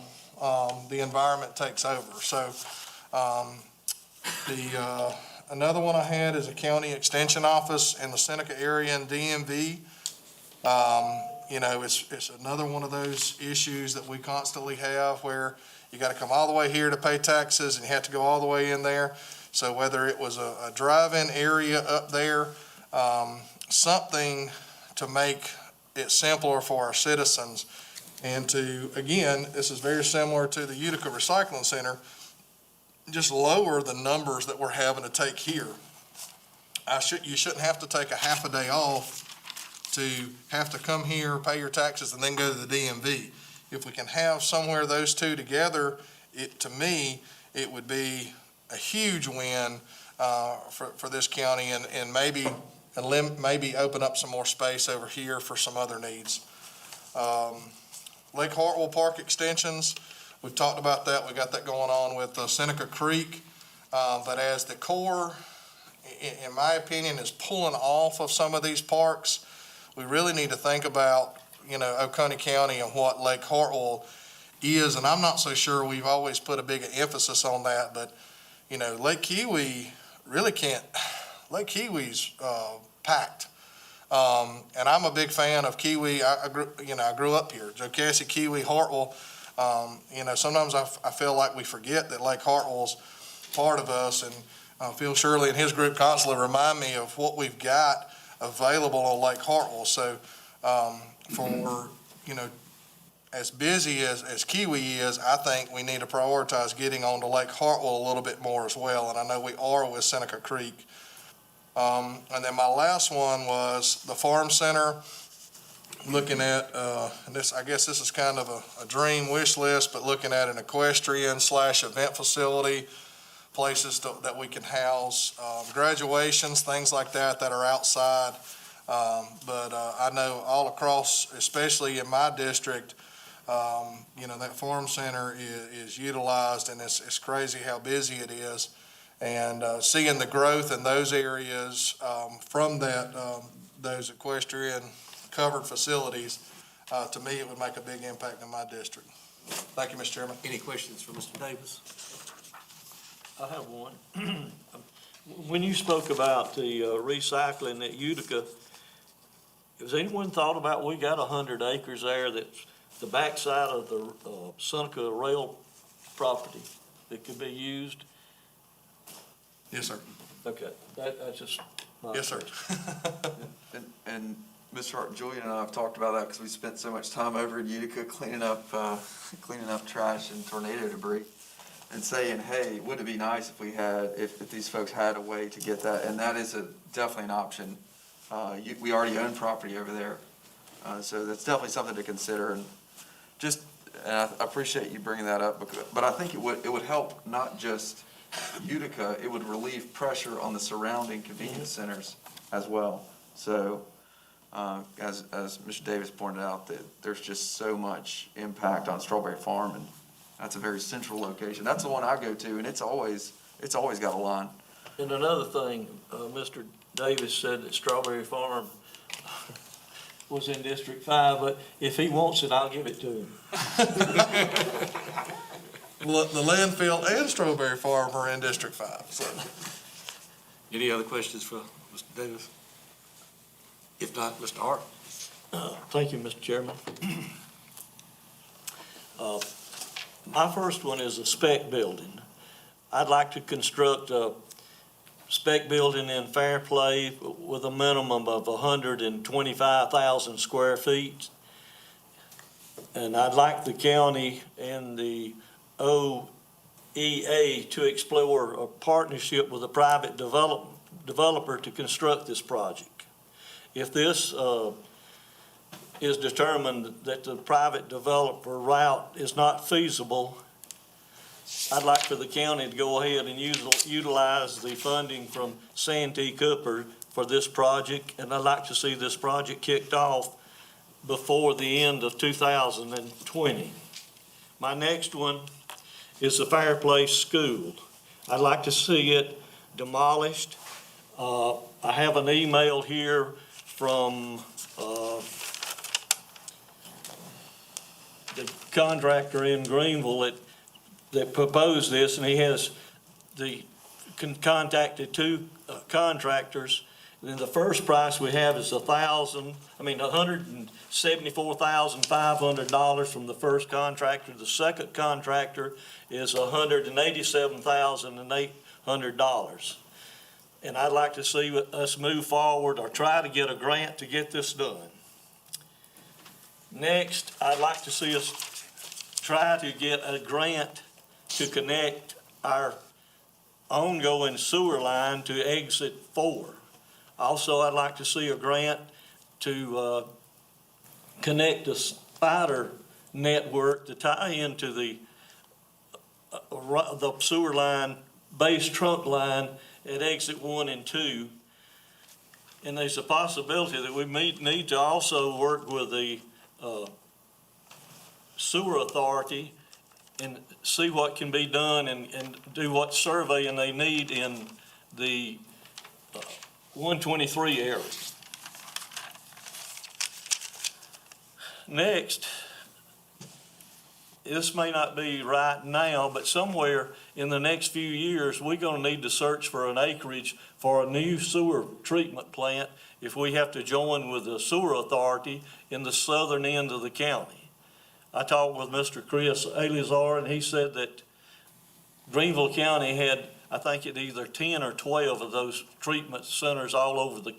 the environment takes over. So another one I had is a county extension office in the Seneca area in DMV. It's another one of those issues that we constantly have where you got to come all the way here to pay taxes and you have to go all the way in there. So whether it was a drive-in area up there, something to make it simpler for our citizens, and again, this is very similar to the Utica Recycling Center, just lower the numbers that we're having to take here. You shouldn't have to take a half a day off to have to come here, pay your taxes, and then go to the DMV. If we can have somewhere those two together, to me, it would be a huge win for this county, and maybe open up some more space over here for some other needs. Lake Hartwell Park extensions, we've talked about that. We got that going on with Seneca Creek. But as the Corps, in my opinion, is pulling off of some of these parks, we really need to think about, Oconee County and what Lake Hartwell is. And I'm not so sure we've always put a big emphasis on that, but, Lake Kiwi really can't. Lake Kiwi's packed. And I'm a big fan of Kiwi. I grew up here. Jocassee, Kiwi, Hartwell. Sometimes I feel like we forget that Lake Hartwell's part of us, and Phil Shirley and his group constantly remind me of what we've got available on Lake Hartwell. So as busy as Kiwi is, I think we need to prioritize getting onto Lake Hartwell a little bit more as well. And I know we are with Seneca Creek. And then my last one was the Farm Center. Looking at, I guess this is kind of a dream wish list, but looking at an equestrian/event facility, places that we can house graduations, things like that are outside. But I know all across, especially in my district, that Farm Center is utilized, and it's crazy how busy it is. And seeing the growth in those areas from those equestrian covered facilities, to me, it would make a big impact in my district. Thank you, Mr. Chairman. Any questions for Mr. Davis? I have one. When you spoke about the recycling at Utica, has anyone thought about, we got 100 acres there that's the backside of the Seneca rail property that could be used? Yes, sir. Okay, that's just my Yes, sir. And Mr. Hart, Julian and I have talked about that because we spent so much time over in Utica cleaning up trash and tornado debris, and saying, hey, would it be nice if these folks had a way to get that? And that is definitely an option We already own property over there. So that's definitely something to consider. And I appreciate you bringing that up, but I think it would help not just Utica, it would relieve pressure on the surrounding convenience centers as well. So, as Mr. Davis pointed out, that there's just so much impact on Strawberry Farm, and that's a very central location. That's the one I go to, and it's always got a line. And another thing, Mr. Davis said that Strawberry Farm was in District 5, but if he wants it, I'll give it to him. The landfill and Strawberry Farm are in District 5, so. Any other questions for Mr. Davis? If not, Mr. Hart? Thank you, Mr. Chairman. My first one is a spec building. I'd like to construct a spec building in Fairplay with a minimum of 125,000 square feet. And I'd like the county and the OEA to explore a partnership with a private developer to construct this project. If this is determined that the private developer route is not feasible, I'd like for the county to go ahead and utilize the funding from Santee Cooper for this project, and I'd like to see this project kicked off before the end of 2020. My next one is the Fireplace School. I'd like to see it demolished. I have an email here from the contractor in Greenville that proposed this, and he has contacted two contractors. And then the first price we have is $174,500 from the first contractor. The second contractor is $187,800. And I'd like to see us move forward or try to get a grant to get this done. Next, I'd like to see us try to get a grant to connect our ongoing sewer line to exit 4. Also, I'd like to see a grant to connect the spider network to tie into the sewer line, base trunk line at exit 1 and 2. And there's a possibility that we need to also work with the sewer authority and see what can be done and do what surveying they need in the 123 area. Next, this may not be right now, but somewhere in the next few years, we're going to need to search for an acreage for a new sewer treatment plant if we have to join with the sewer authority in the southern end of the county. I talked with Mr. Chris Alizar, and he said that Greenville County had, I think it either 10 or 12 of those treatment centers all over the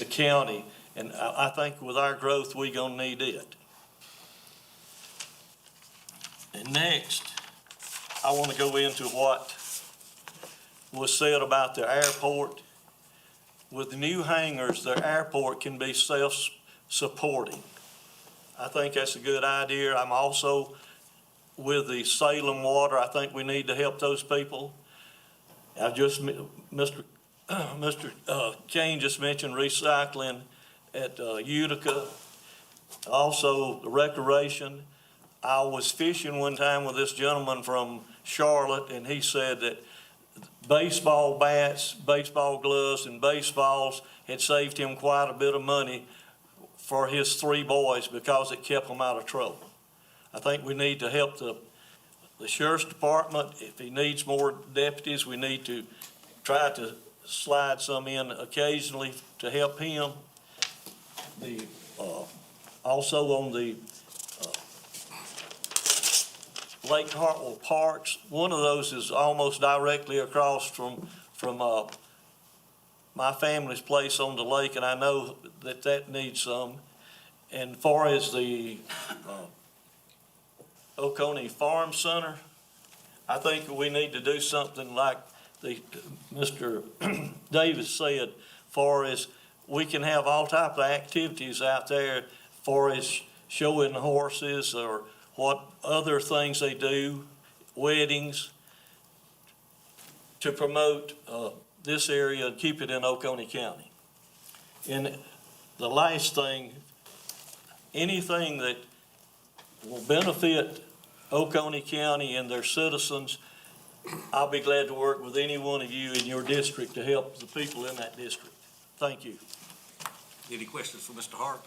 county. And I think with our growth, we're going to need it. And next, I want to go into what was said about the airport. With new hangars, the airport can be self-supporting. I think that's a good idea. I'm also with the Salem Water. I think we need to help those people. Mr. Kane just mentioned recycling at Utica. Also, the recreation. I was fishing one time with this gentleman from Charlotte, and he said that baseball bats, baseball gloves, and baseballs had saved him quite a bit of money for his 3 boys because it kept them out of trouble. I think we need to help the sheriff's department. If he needs more deputies, we need to try to slide some in occasionally to help him. Also on the Lake Hartwell parks, one of those is almost directly across from my family's place on the lake, and I know that needs some. And far as the Oconee Farm Center, I think we need to do something like Mr. Davis said, far as we can have all type of activities out there for as showing horses or what other things they do, weddings, to promote this area and keep it in Oconee County. And the last thing, anything that will benefit Oconee County and their citizens, I'll be glad to work with any one of you in your district to help the people in that district. Thank you. Any questions for Mr. Hart?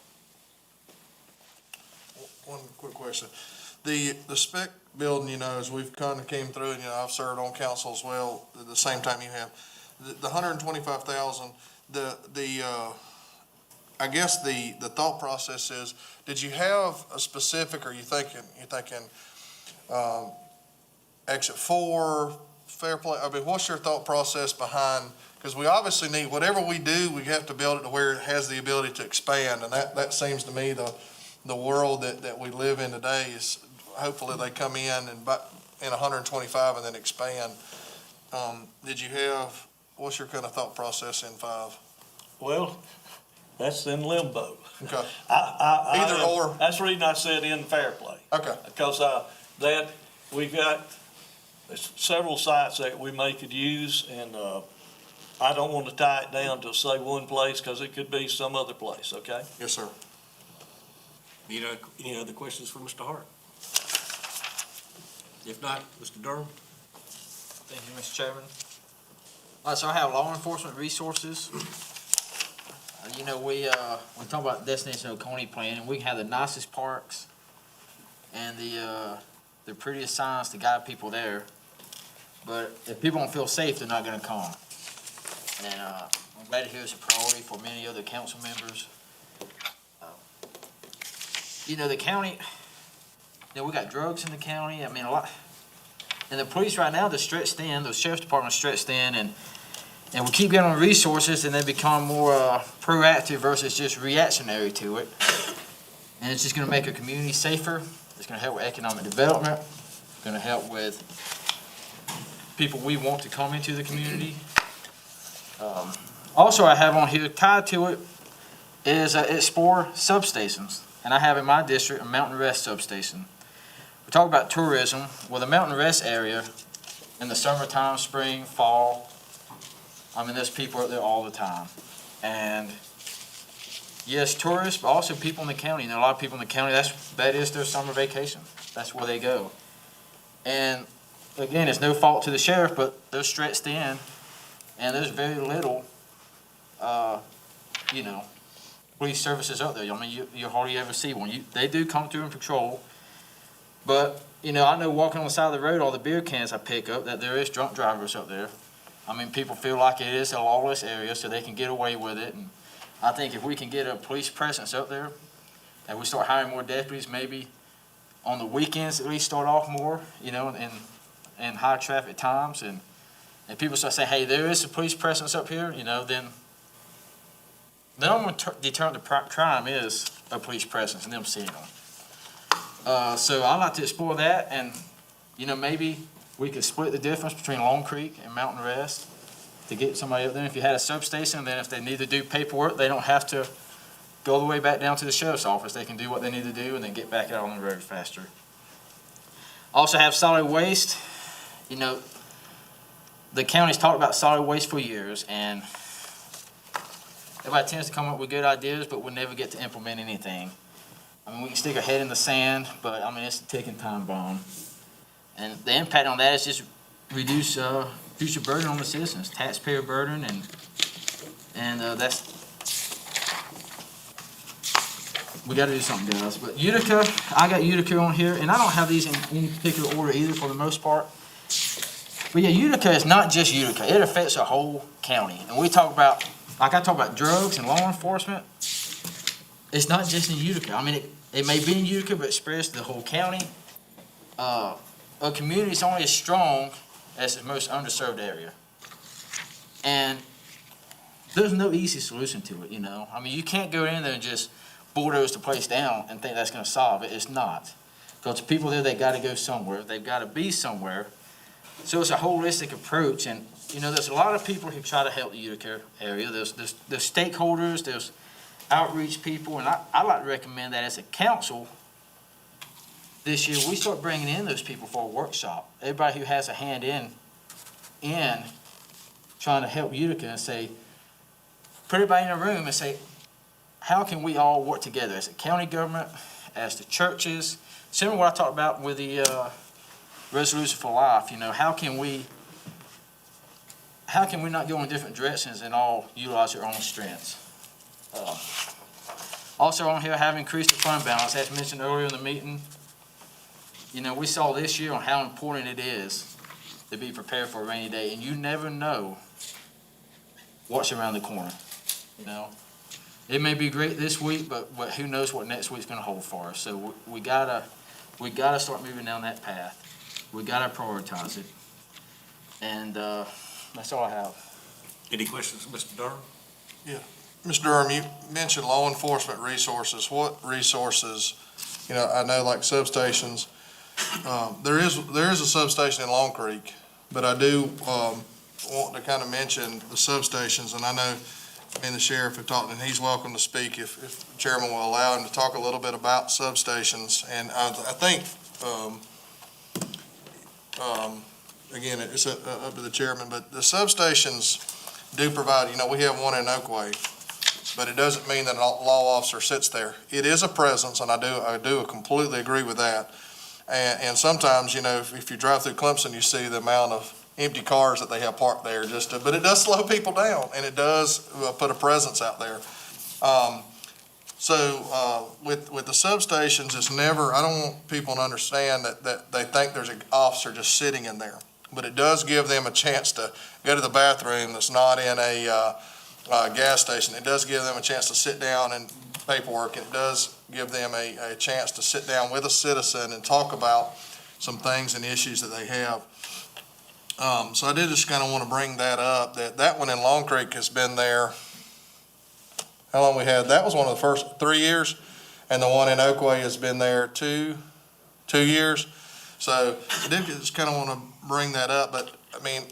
One quick question. The Spec Building, you know, as we've kind of came through, and, you know, I've served on council as well at the same time you have. The 125,000, I guess the thought process is, did you have a specific, or you're thinking, exit 4, fair play? I mean, what's your thought process behind, because we obviously need, whatever we do, we have to build it to where it has the ability to expand, and that seems to me the world that we live in today is, hopefully they come in 125 and then expand. Did you have, what's your kind of thought process in 5? Well, that's in limbo. Okay. Either or. That's the reason I said in fair play. Okay. Because we've got several sites that we could use, and I don't want to tie it down to say one place, because it could be some other place, okay? Yes, sir. Any other questions for Mr. Hart? If not, Mr. Durham? Thank you, Mr. Chairman. So I have law enforcement resources. You know, we talk about destination Oconee plan, and we have the nicest parks and the prettiest signs to guide people there. But if people don't feel safe, they're not gonna come. And I'm glad to hear it's a priority for many other council members. You know, the county, you know, we got drugs in the county, I mean, a lot. And the police right now, they're stretched thin, the sheriff's department's stretched thin, and we keep getting on resources, and they become more proactive versus just reactionary to it. And it's just gonna make our community safer, it's gonna help with economic development, it's gonna help with people we want to come into the community. Also, I have on here, tied to it, is explore substations. And I have in my district a mountain rest substation. We talk about tourism. Well, the mountain rest area in the summertime, spring, fall, I mean, there's people out there all the time. And yes, tourists, but also people in the county. You know, a lot of people in the county, that is their summer vacation. That's where they go. And again, it's no fault to the sheriff, but they're stretched thin, and there's very little, you know, police services out there. I mean, you hardly ever see one. They do come through and patrol, but, you know, I know walking on the side of the road, all the beer cans I pick up, that there is drunk drivers out there. I mean, people feel like it is a lawless area, so they can get away with it. And I think if we can get a police presence out there, and we start hiring more deputies, maybe on the weekends at least start off more, you know, in high traffic times, and people start saying, hey, there is a police presence up here, you know, then the number one deterrent of crime is a police presence and them seeing them. So I like to explore that, and, you know, maybe we could split the difference between Long Creek and Mountain Rest to get somebody up there. If you had a substation, then if they need to do paperwork, they don't have to go all the way back down to the sheriff's office. They can do what they need to do and then get back out on the road faster. Also have solid waste. You know, the county's talked about solid waste for years, and everybody tends to come up with good ideas, but we'll never get to implement anything. I mean, we can stick our head in the sand, but I mean, it's a ticking time bomb. And the impact on that is just reduce future burden on the citizens, taxpayer burden, and that's, we gotta do something, guys. But Utica, I got Utica on here, and I don't have these in any particular order either for the most part. But yeah, Utica is not just Utica, it affects a whole county. And we talk about, like I talk about drugs and law enforcement, it's not just in Utica. I mean, it may be in Utica, but it spreads to the whole county. A community is only as strong as its most underserved area. And there's no easy solution to it, you know. I mean, you can't go in there and just bulldoze the place down and think that's gonna solve it. It's not. Because the people there, they gotta go somewhere. They've gotta be somewhere. So it's a holistic approach, and, you know, there's a lot of people who try to help the Utica area. There's stakeholders, there's outreach people, and I like to recommend that as a council, this year, we start bringing in those people for a workshop. Everybody who has a hand in trying to help Utica, and say, put everybody in a room and say, how can we all work together as a county government, as the churches, similar to what I talked about with the Resolution for Life, you know, how can we not go in different directions and all utilize our own strengths? Also on here, have increased the fund balance, as mentioned earlier in the meeting. You know, we saw this year on how important it is to be prepared for a rainy day, and you never know what's around the corner, you know? It may be great this week, but who knows what next week's gonna hold for us. So we gotta start moving down that path. We gotta prioritize it. And that's all I have. Any questions, Mr. Durham? Mr. Durham, you mentioned law enforcement resources. What resources, you know, I know like substations, there is a substation in Long Creek, but I do want to kind of mention the substations, and I know me and the sheriff have talked, and he's welcome to speak if the chairman will allow him to talk a little bit about substations. And I think, again, it's up to the chairman, but the substations do provide, you know, we have one in Oconee, but it doesn't mean that a law officer sits there. It is a presence, and I do completely agree with that. And sometimes, you know, if you drive through Clemson, you see the amount of empty cars that they have parked there, but it does slow people down, and it does put a presence out there. With the substations, it's never, I don't want people to understand that they think there's an officer just sitting in there, but it does give them a chance to go to the bathroom that's not in a gas station. It does give them a chance to sit down and paperwork. It does give them a chance to sit down with a citizen and talk about some things and issues that they have. So I did just kind of want to bring that up, that one in Long Creek has been there. How long we had? That was one of the first 3 years, and the one in Oconee has been there two years. So I did just kind of want to bring that up, but I mean,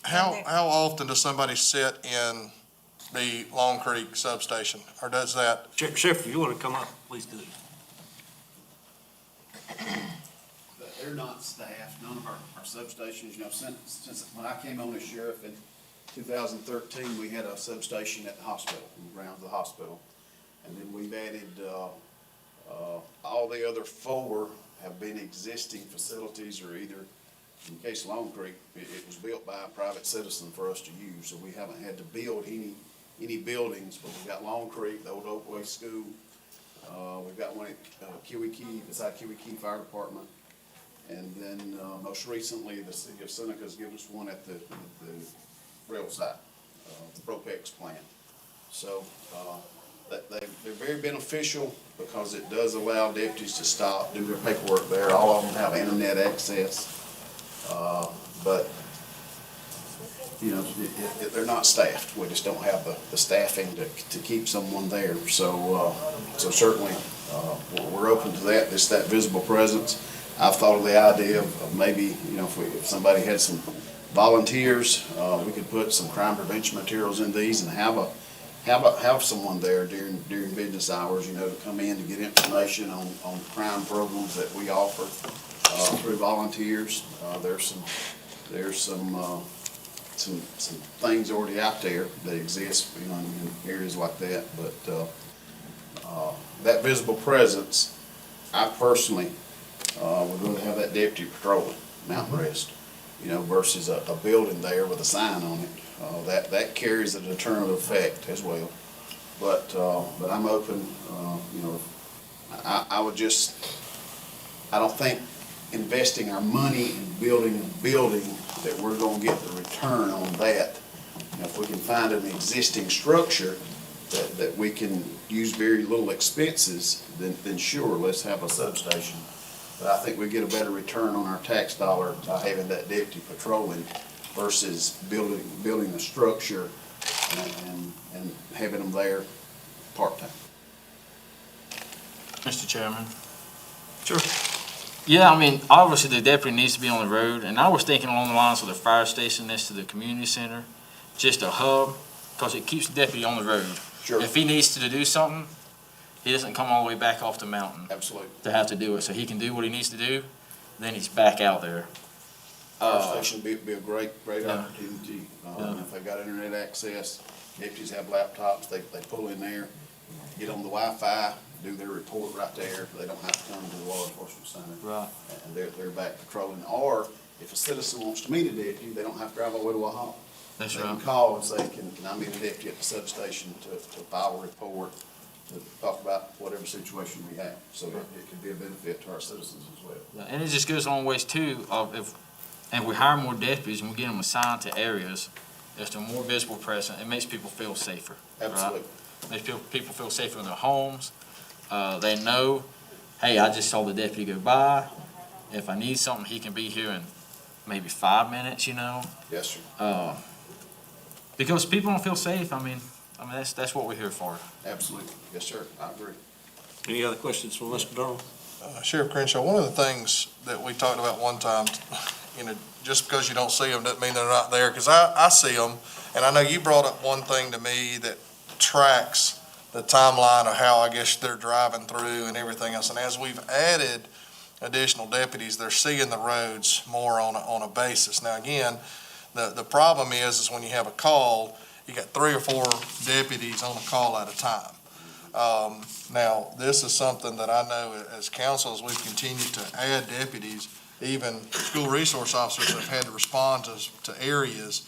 how often does somebody sit in the Long Creek substation, or does that? Sheriff, if you want to come up, please do. They're not staffed, none of our substations, you know, since when I came on as sheriff in 2013, we had a substation at the hospital, in the grounds of the hospital. And then we've added, all the other 4 have been existing facilities, or either, in the case of Long Creek, it was built by a private citizen for us to use, so we haven't had to build any buildings, but we've got Long Creek, the old Oakway School. We've got one at Kiwi-Key, beside Kiwi-Key Fire Department. And then, most recently, the city of Seneca's given us one at the rail site, the Propex plant. So, they're very beneficial because it does allow deputies to stop, do their paperwork there. All of them have internet access. But, you know, they're not staffed. We just don't have the staffing to keep someone there. So certainly, we're open to that. It's that visible presence. I've thought of the idea of maybe, you know, if somebody had some volunteers, we could put some crime prevention materials in these and have someone there during business hours, you know, to come in to get information on crime programs that we offer through volunteers. There's some things already out there that exist, you know, in areas like that. But that visible presence, I personally would rather have that deputy patrolling Mountain Rest, you know, versus a building there with a sign on it. That carries a deterrent effect as well. But I'm open, you know, I don't think investing our money in building a building that we're gonna get the return on that. You know, if we can find an existing structure that we can use very little expenses, then sure, let's have a substation. But I think we get a better return on our tax dollar by having that deputy patrolling versus building a structure and having them there part-time. Mr. Chairman. Sure. Yeah, I mean, obviously the deputy needs to be on the road, and I was thinking along the lines of the fire station next to the community center, just a hub, because it keeps the deputy on the road. Sure, If he needs to do something, he doesn't come all the way back off the mountain absolutely. to have to do it, so he can do what he needs to do, then he's back out there. Fire station be a great Yeah. opportunity. Yeah. If they've got internet access, deputies have laptops, they pull in there, get on the Wi-Fi, do their report right there. They don't have to come to the law enforcement center. Right. And they're back patrolling. Or if a citizen wants to meet a deputy, they don't have to drive all the way to a hall. That's They right. can call and say, can I meet a deputy at the substation to file a report, to talk about whatever situation we have. So it could be a benefit to our citizens as well. Yeah, and it just goes a long ways too, of if we hire more deputies and we get them assigned to areas, if they're more visible present, it makes people feel safer. right? Absolutely. Makes people feel safer in their homes. They know, hey, I just saw the deputy go by. If I need something, he can be here in maybe 5 minutes, Yes, sir. Because people don't feel safe. I mean, that's what we're here for. Absolutely. Yes, sir. I agree. Any other questions for Mr. Darrell? Sheriff Crenshaw, one of the things that we talked about one time, just because you don't see them doesn't mean they're not there, because I see them, and I know you brought up one thing to me that tracks the timeline of how I guess they're driving through and everything else, and as we've added additional deputies, they're seeing the roads more on a basis. Now, again, the problem is when you have a call, you got 3 or 4 deputies on a call at a time. Now, this is something that I know as council, as we've continued to add deputies, even school resource officers have had to respond to areas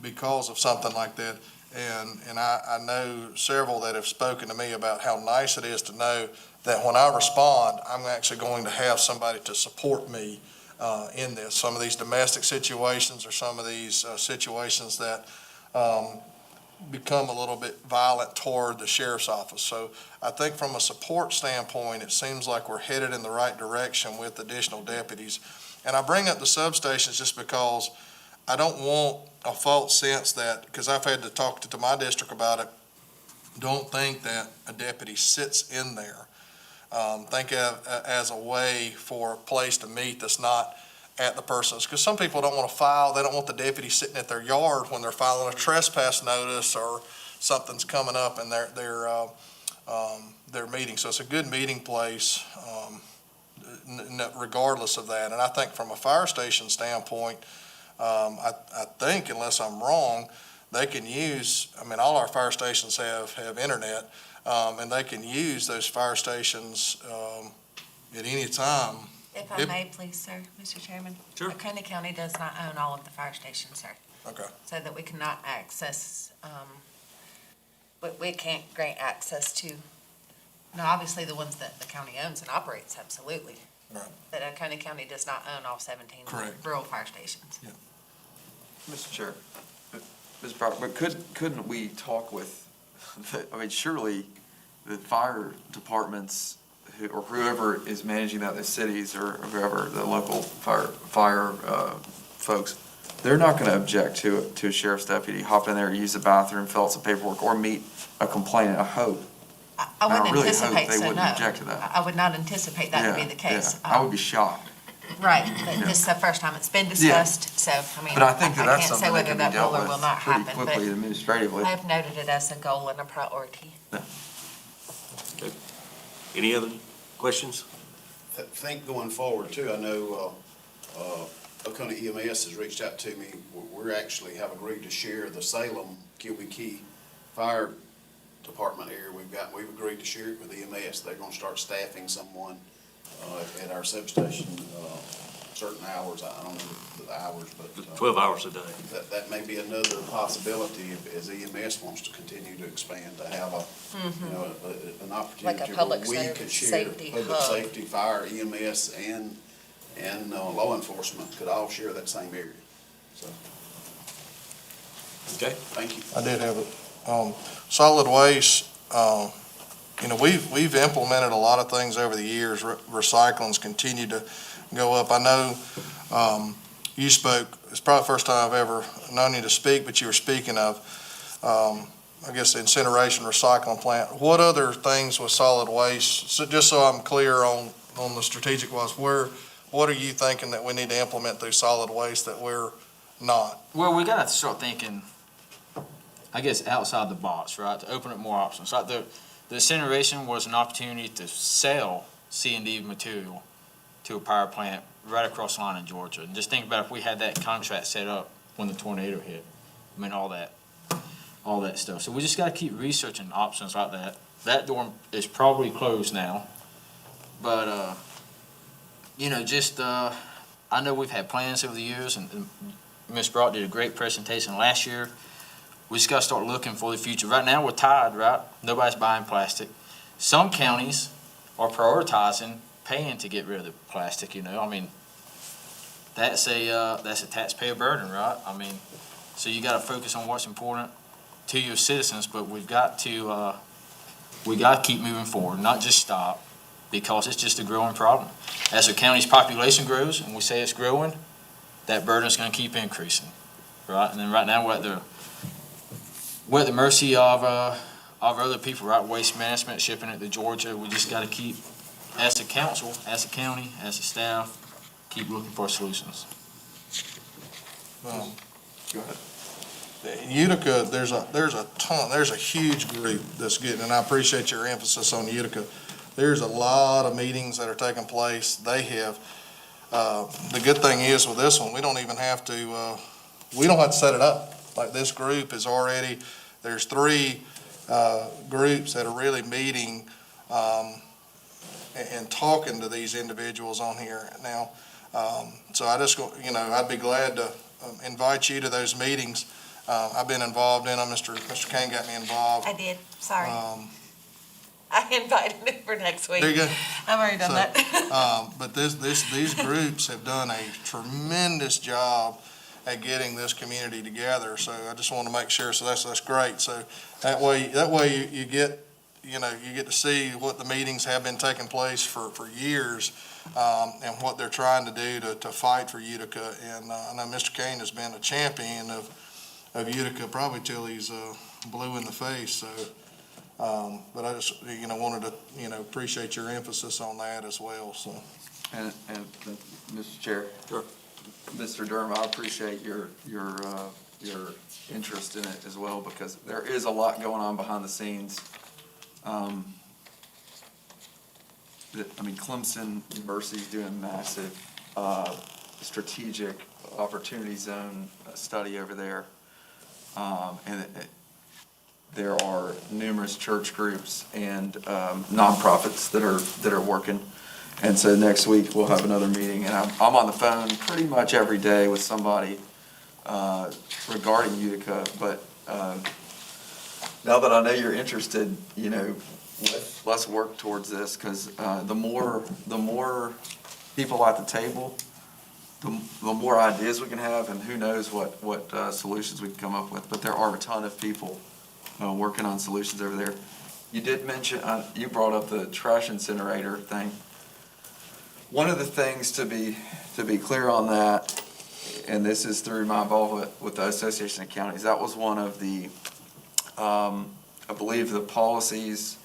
because of something like that. And I know several that have spoken to me about how nice it is to know that when I respond, I'm actually going to have somebody to support me in this. Some of these domestic situations or some of these situations that become a little bit violent toward the sheriff's office. So I think from a support standpoint, it seems like we're headed in the right direction with additional deputies. And I bring up the substations just because I don't want a false sense that, because I've had to talk to my district about it, don't think that a deputy sits in there. Think of as a way for a place to meet that's not at the person's, because some people don't want to file, they don't want the deputy sitting at their yard when they're filing a trespass notice or something's coming up in their meeting. So it's a good meeting place, regardless of that. And I think from a fire station standpoint, I think, unless I'm wrong, they can use, all our fire stations have internet, and they can use those fire stations at any time. If I may, please, sir, Mr. Chairman. Sure. Oconee County does not own all of the fire stations, sir. Okay. So that we cannot access, we can't grant access to, now, obviously, the ones that the county owns and operates, absolutely. Right. But Oconee County does not own all 17 Correct. rural fire stations. Mr. Chair, Ms. Brown, but couldn't we talk with, surely the fire departments or whoever is managing that, the cities or whoever, the local fire folks, they're not going to object to a sheriff's deputy hop in there, use the bathroom, fill out some paperwork, or meet a complainant. I hope. I wouldn't really anticipate hope they so, wouldn't no. object to that. I would not anticipate that to be the case. I would be shocked. Right, but this is the first time it's been discussed, so, But I think that's can't say something that whether can be that dealt will or with will not pretty happen, quickly but administratively. I have noted it as a goal and a priority. Any other questions? Think going forward too, I know Oconee EMS has reached out to me. We're actually have agreed to share the Salem QB Key Fire Department area. We've agreed to share it with EMS. They're gonna start staffing someone at our substation, certain hours. I don't know the hours, but 12 hours a day. that may be another possibility as EMS wants to continue to expand, to have an opportunity Like a public where we could share safety public hub. safety, fire, EMS, and law enforcement could all share that same area. So, Okay. thank you. I did have it. Solid waste, we've implemented a lot of things over the years. Recycling's continued to go up. I know you spoke, it's probably the first time I've ever known you to speak, but you were speaking of, I guess, the incineration recycling plant. What other things with solid waste, so just so I'm clear on on the strategic wise, what are you thinking that we need to implement through solid waste that we're not? Well, we gotta start thinking, I guess, outside the box, right, to open up more options. Like the incineration was an opportunity to sell C&D material to a power plant right across the line in Georgia. And just think about if we had that contract set up when the tornado hit. I mean, all that stuff. So we just gotta keep researching options like that. That door is probably closed now. But, I know we've had plans over the years, and Ms. Brock did a great presentation last year. We just gotta start looking for the future. Right now, we're tied, right? Nobody's buying plastic. Some counties are prioritizing paying to get rid of the plastic, I mean, that's a taxpayer burden, right? I mean, so you gotta focus on what's important to your citizens, but we gotta keep moving forward, not just stop, because it's just a growing problem. As the county's population grows, and we say it's growing, that burden's gonna keep increasing, right? And then right now, we're at the mercy of other people, right? Waste management, shipping it to Georgia. We just gotta keep, as a council, as a county, as a staff, keep looking for solutions. Go ahead. Utica, there's a huge group that's getting, and I appreciate your emphasis on Utica. There's a lot of meetings that are taking place. They have, the good thing is with this one, we don't have to set it up. Like this group is already, there's 3 groups that are really meeting and talking to these individuals on here now. So I just, I'd be glad to invite you to those meetings. I've been involved in them. Mr. Kane got me involved. I did, sorry. I invited him for next week. There you go. I've already done that. But these groups have done a tremendous job at getting this community together. So I just want to make sure. So that's great. So that way you get, you get to see what the meetings have been taking place for years, and what they're trying to do to fight for Utica. And I know Mr. Kane has been a champion of Utica probably till he's blue in the face. So. But I just, wanted to, appreciate your emphasis on that as well, so. And Mr. Chair. Sure. Mr. Durham, I appreciate your interest in it as well, because there is a lot going on behind the scenes. Clemson University's doing a massive, strategic opportunity zone study over there. And there are numerous church groups and nonprofits that are working. And so next week we'll have another meeting, and I'm on the phone pretty much every day with somebody regarding Utica. But now that I know you're interested, let's work towards this, because the more people at the table, the more ideas we can have, and who knows what solutions we can come up with. But there are a ton of people working on solutions over there. You did mention, you brought up the trash incinerator thing. One of the things to be clear on that, and this is through my involvement with the Association of Counties, that was one of the, I believe, the policies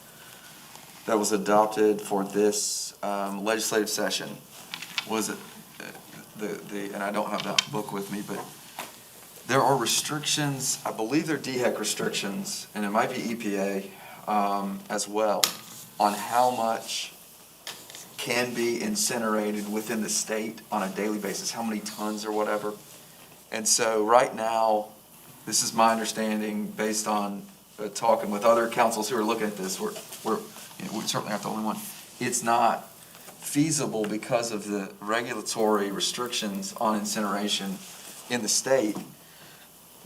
that was adopted for this legislative session. Was it and I don't have that book with me, but there are restrictions, I believe they're DHEC restrictions, and it might be EPA as well, on how much can be incinerated within the state on a daily basis, how many tons or whatever. And so right now, this is my understanding based on talking with other councils who are looking at this, we're certainly not the only one. It's not feasible because of the regulatory restrictions on incineration in the state.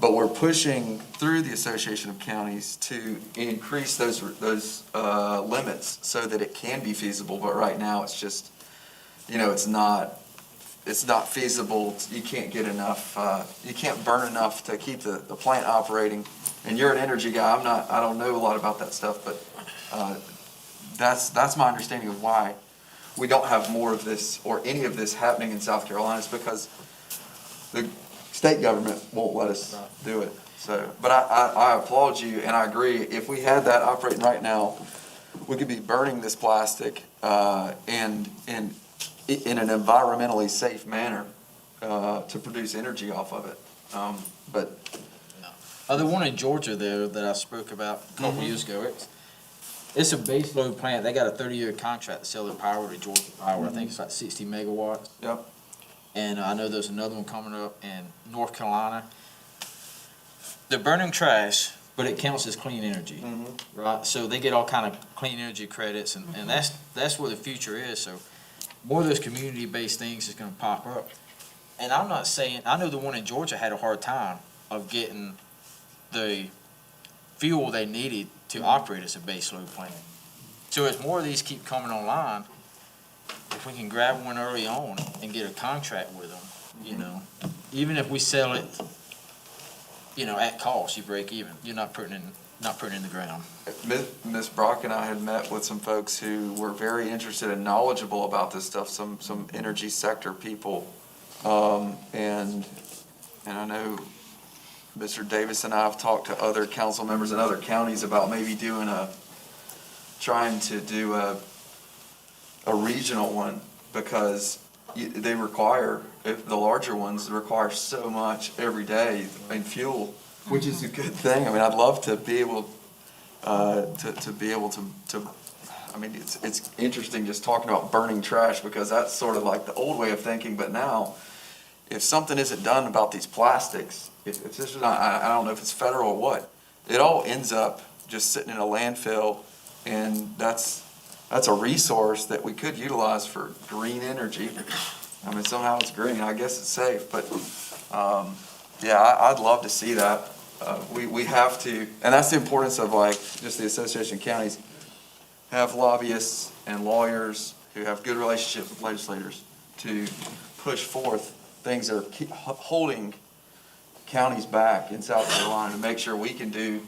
But we're pushing through the Association of Counties to increase those limits so that it can be feasible. But right now, it's just, it's not feasible. You can't get enough. You can't burn enough to keep the plant operating. And you're an energy guy. I don't know a lot about that stuff, but that's my understanding of why we don't have more of this or any of this happening in South Carolina. Is because the state government won't let us do it. So, but I applaud you, and I agree. If we had that operating right now, we could be burning this plastic, and in an environmentally safe manner, to produce energy off of it. But The one in Georgia there that I spoke about a couple years ago, it's a base load plant. They got a 30-year contract to sell their power to Georgia Power. I think it's like 60 megawatts. Yep. And I know there's another one coming up in North Carolina. They're burning trash, but it counts as clean energy, right? So they get all kind of clean energy credits, and that's where the future is. So more of those community-based things is going to pop up. And I'm not saying, I know the one in Georgia had a hard time of getting the fuel they needed to operate as a base load plant. So as more of these keep coming online, if we can grab one early on and get a contract with them, you know, even if we sell it, you know, at cost, you break even. You're not putting in the ground. Ms. Brock and I had met with some folks who were very interested and knowledgeable about this stuff, some energy sector people. And I know Mr. Davis and I have talked to other council members in other counties about maybe trying to do a regional one, because they require, if the larger ones require so much every day in fuel, which is a good thing. I mean, I'd love to be able to be able to. I mean, it's interesting just talking about burning trash, because that's sort of like the old way of thinking. But now, if something isn't done about these plastics, if this is not, I don't know if it's federal or what, it all ends up just sitting in a landfill, and that's a resource that we could utilize for green energy. I mean, somehow it's green, I guess it's safe, but, yeah, I'd love to see that. We have to, and that's the importance of, like, just the Association of Counties, have lobbyists and lawyers who have good relationships with legislators to push forth things that are holding counties back in South Carolina, to make sure we can do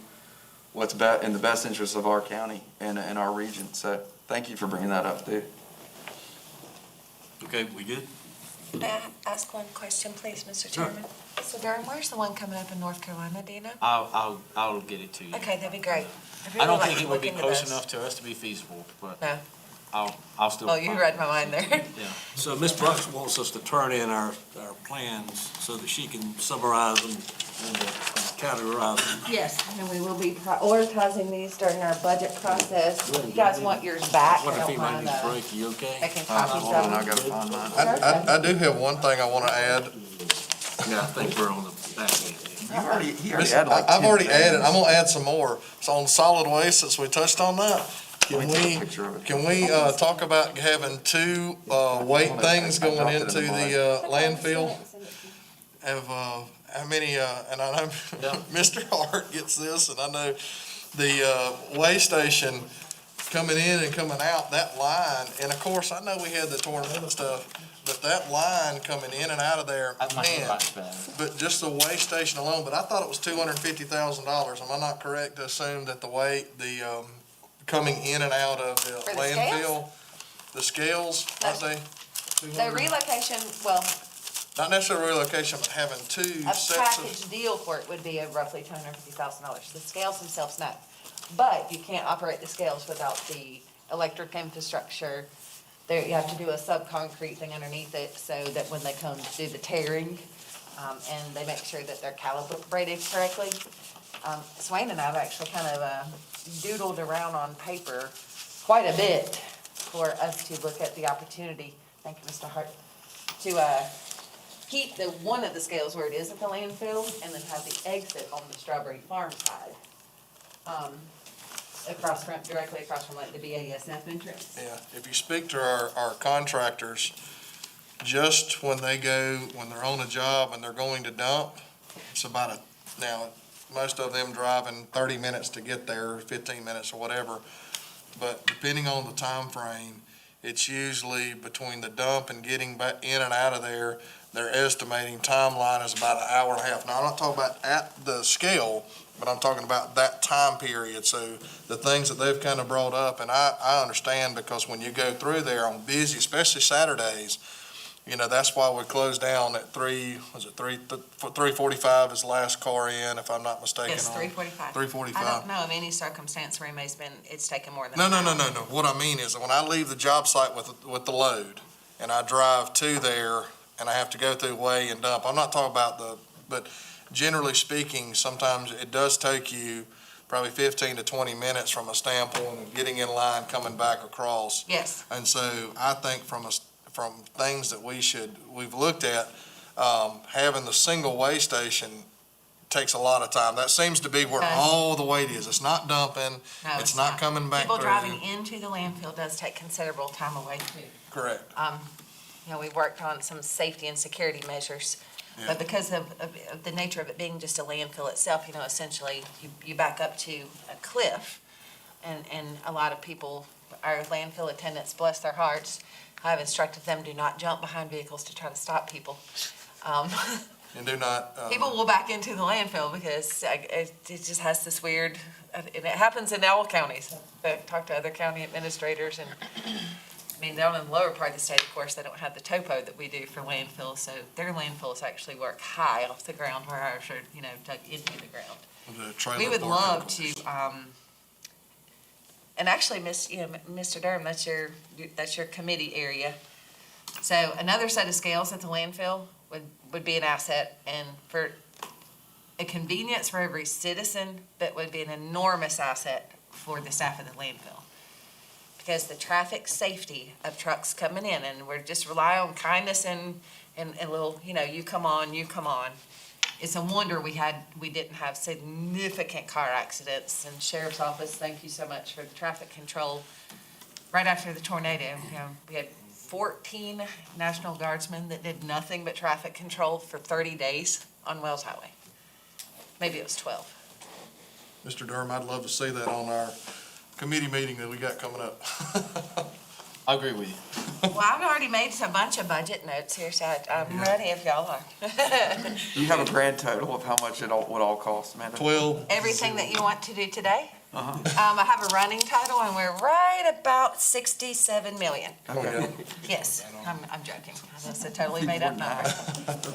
what's in the best interest of our county and our region. So thank you for bringing that up, dude. Okay, we good? May I ask one question, please, Mr. Chairman? So Durham, where's the one coming up in North Carolina, do you know? I'll get it to you. Okay, that'd be great. I don't think it would be close enough to us to be feasible, but No. I'll still. Oh, you read my mind there. Yeah. So Ms. Brooks wants us to turn in our plans so that she can summarize them and categorize them. Yes, and we will be prioritizing these during our budget process. You guys want yours back? What I if don't he might mind, need a break, you okay? making copies Hold on, I of them. gotta find mine. I do have one thing I want to add. Yeah, I think we're on the back end. He already had like I've 10 already added, things. I'm gonna add some more. So on solid waste, since we touched on that, Let me take a picture of it. can we talk about having two weight things going into the landfill? Of how many, and I know Mr. Hart gets this, and I know the weigh station coming in and coming out, that line, and of course, I know we had the tornado stuff, but that line coming in and out of there, That might be man, much better. but just the weigh station alone, but I thought it was $250,000. Am I not correct to assume that the coming in and out of the For the landfill, the scales, aren't they? The relocation, well, Not necessarily relocation, but having two a sets package of, deal for it would be roughly $250,000. The scales themselves, no. But you can't operate the scales without the electric infrastructure. There, you have to do a sub-concrete thing underneath it so that when they come to do the tearing, and they make sure that they're calibrated correctly. Swain and I have actually kind of doodled around on paper quite a bit for us to look at the opportunity, thank you, Mr. Hart, to keep one of the scales where it is at the landfill, and then have the exit on the Strawberry Farm side. Directly across from like the BASF entrance. yeah, if you speak to our contractors, just when they're on a job and they're going to dump, it's about now, most of them driving 30 minutes to get there, 15 minutes or whatever. But depending on the time frame, it's usually between the dump and getting back in and out of there, their estimating timeline is about an hour and a half. Now, I'm not talking about at the scale, but I'm talking about that time period. So the things that they've kind of brought up, and I understand, because when you go through there on busy, especially Saturdays, You know, that's why we closed down at 3:45 is the last car in, if I'm not mistaken. Yes, on 3:45. 3:45. I don't know of any circumstance where it's taken more than No, an no, hour. no. What I mean is that when I leave the job site with the load and I drive to there and I have to go through weigh and dump, I'm not talking about but generally speaking, sometimes it does take you probably 15 to 20 minutes from a standpoint of getting in line, coming back across. Yes, And so I think from things that we've looked at, having the single weigh station takes a lot of time. That seems to be where Does. all the weight is. It's not dumping. no, It's not coming back People through. driving into the landfill does take considerable time away too. Correct. You know, we worked on some safety and security measures, Yeah. but because of the nature of it being just a landfill itself, you know, essentially you back up to a cliff, and a lot of people, our landfill attendants, bless their hearts, I've instructed them, do not jump behind vehicles to try to stop people. And do not. People will back into the landfill because it just has this weird, and it happens in all counties. I've talked to other county administrators, and, I mean, down in the lower part of the state, of course, they don't have the topo that we do for landfills, so their landfills actually work high off the ground, where ours are, you know, dug into the ground. The trailer We would park, love of to, course. and actually, Mr. Durham, that's your committee area. So another set of scales at the landfill would be an asset, and for a convenience for every citizen, that would be an enormous asset for the staff of the landfill. Because the traffic safety of trucks coming in, and we're just rely on kindness and a little, you know, you come on. It's a wonder we didn't have significant car accidents. And Sheriff's Office, thank you so much for the traffic control. Right after the tornado, you know, we had 14 National Guardsmen that did nothing but traffic control for 30 days on Wells Highway. Maybe it was 12. Mr. Durham, I'd love to see that on our committee meeting that we got coming up. I agree with you. Well, I've already made a bunch of budget notes here, so I'm ready if y'all are. Do you have a grand total of how much would all cost, Amanda? 12. Everything that you want to do today? Uh-huh. I have a running total, and we're right about 67 million. Okay. Yes, I'm joking. That's a totally made-up number.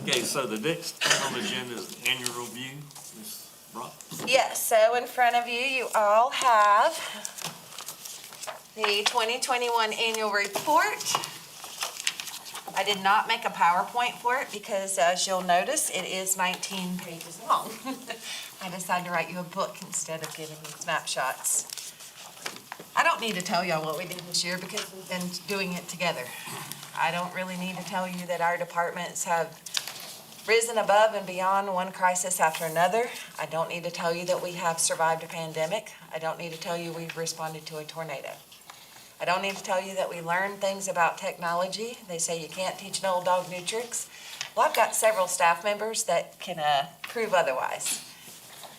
Okay, so the next thing on the agenda is the annual review. Ms. Rock? Yes, so in front of you, you all have the 2021 annual report. I did not make a PowerPoint for it because, as you'll notice, it is 19 pages long. I decided to write you a book instead of giving you snapshots. I don't need to tell y'all what we did this year because we've been doing it together. I don't really need to tell you that our departments have risen above and beyond one crisis after another. I don't need to tell you that we have survived a pandemic. I don't need to tell you we've responded to a tornado. I don't need to tell you that we learned things about technology. They say you can't teach an old dog new tricks. Well, I've got several staff members that can prove otherwise.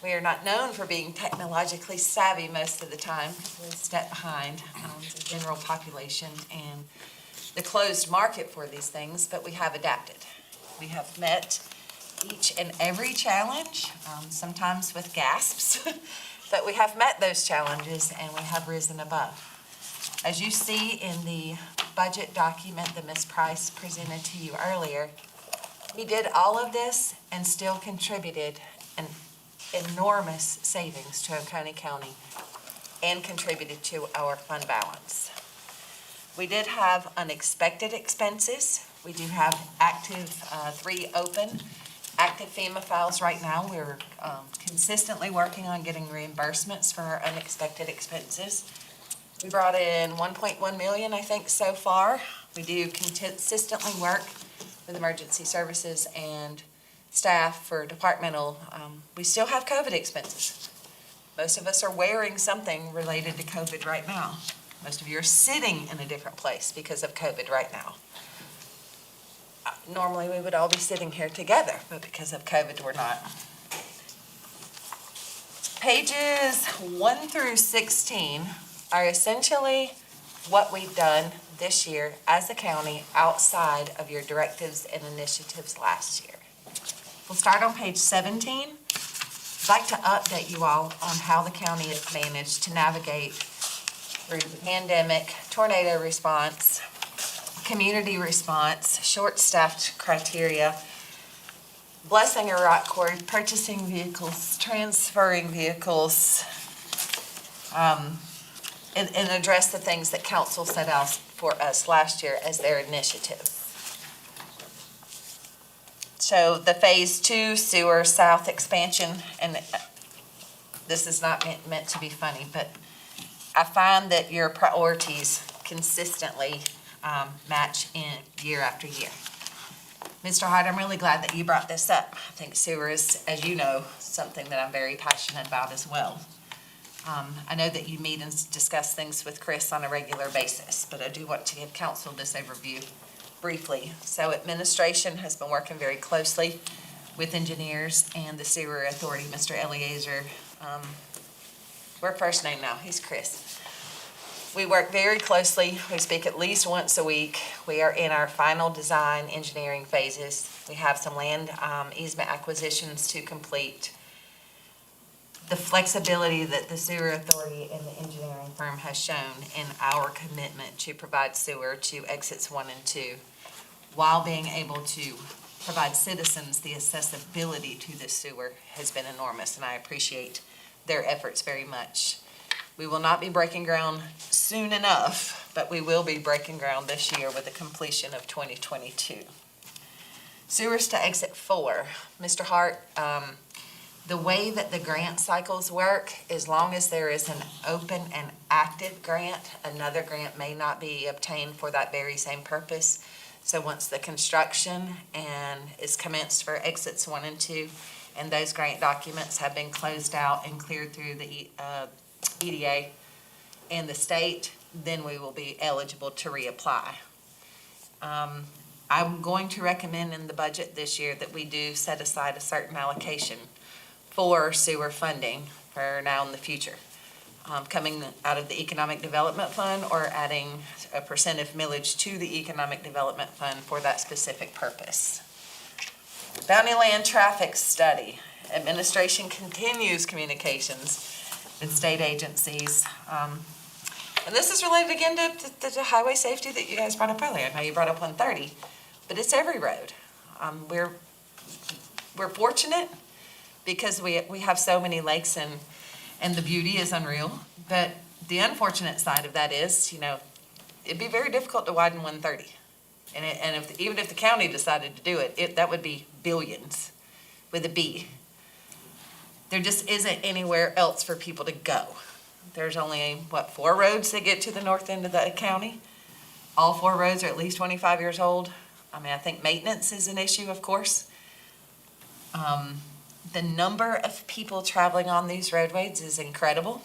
We are not known for being technologically savvy most of the time. We're a step behind the general population and the closed market for these things, but we have adapted. We have met each and every challenge, sometimes with gasps, but we have met those challenges and we have risen above. As you see in the budget document that Ms. Price presented to you earlier, we did all of this and still contributed an enormous savings to Oconee County and contributed to our fund balance. We did have unexpected expenses. We do have active, 3 open active FEMA files right now. We're consistently working on getting reimbursements for our unexpected expenses. We brought in 1.1 million, I think, so far. We do consistently work with emergency services and staff for departmental. We still have COVID expenses. Most of us are wearing something related to COVID right now. Most of you are sitting in a different place because of COVID right now. Normally, we would all be sitting here together, but because of COVID, we're not. Pages 1 through 16 are essentially what we've done this year as a county outside of your directives and initiatives last year. We'll start on page 17. I'd like to update you all on how the county has managed to navigate through the pandemic, tornado response, community response, short-staffed criteria, blessing a rock quarry, purchasing vehicles, transferring vehicles, and address the things that council set out for us last year as their initiatives. So the Phase 2 sewer south expansion, and this is not meant to be funny, but I find that your priorities consistently match in year after year. Mr. Hart, I'm really glad that you brought this up. I think sewer is, as you know, something that I'm very passionate about as well. I know that you meet and discuss things with Chris on a regular basis, but I do want to give council this overview briefly. So administration has been working very closely with engineers and the sewer authority, Mr. Eliezer. We're first name now, he's Chris. We work very closely. We speak at least once a week. We are in our final design engineering phases. We have some land easement acquisitions to complete. The flexibility that the sewer authority and the engineering firm has shown in our commitment to provide sewer to exits 1 and 2, while being able to provide citizens the accessibility to the sewer has been enormous, and I appreciate their efforts very much. We will not be breaking ground soon enough, but we will be breaking ground this year with the completion of 2022. Sewers to exit 4. Mr. Hart, the way that the grant cycles work, as long as there is an open and active grant, another grant may not be obtained for that very same purpose. So once the construction is commenced for exits 1 and 2, and those grant documents have been closed out and cleared through the EDA and the state, then we will be eligible to reapply. I'm going to recommend in the budget this year that we do set aside a certain allocation for sewer funding for now in the future, coming out of the Economic Development Fund or adding a percent of millage to the Economic Development Fund for that specific purpose. Bounty Land Traffic Study. Administration continues communications with state agencies. And this is related again to highway safety that you guys brought up earlier. I know you brought up 130, but it's every road. We're fortunate because we have so many lakes and the beauty is unreal. But the unfortunate side of that is, it'd be very difficult to widen 130. And even if the county decided to do it, that would be billions with a B. There just isn't anywhere else for people to go. There's only, 4 roads that get to the north end of the county? All 4 roads are at least 25 years old. I think maintenance is an issue, of course. The number of people traveling on these roadways is incredible.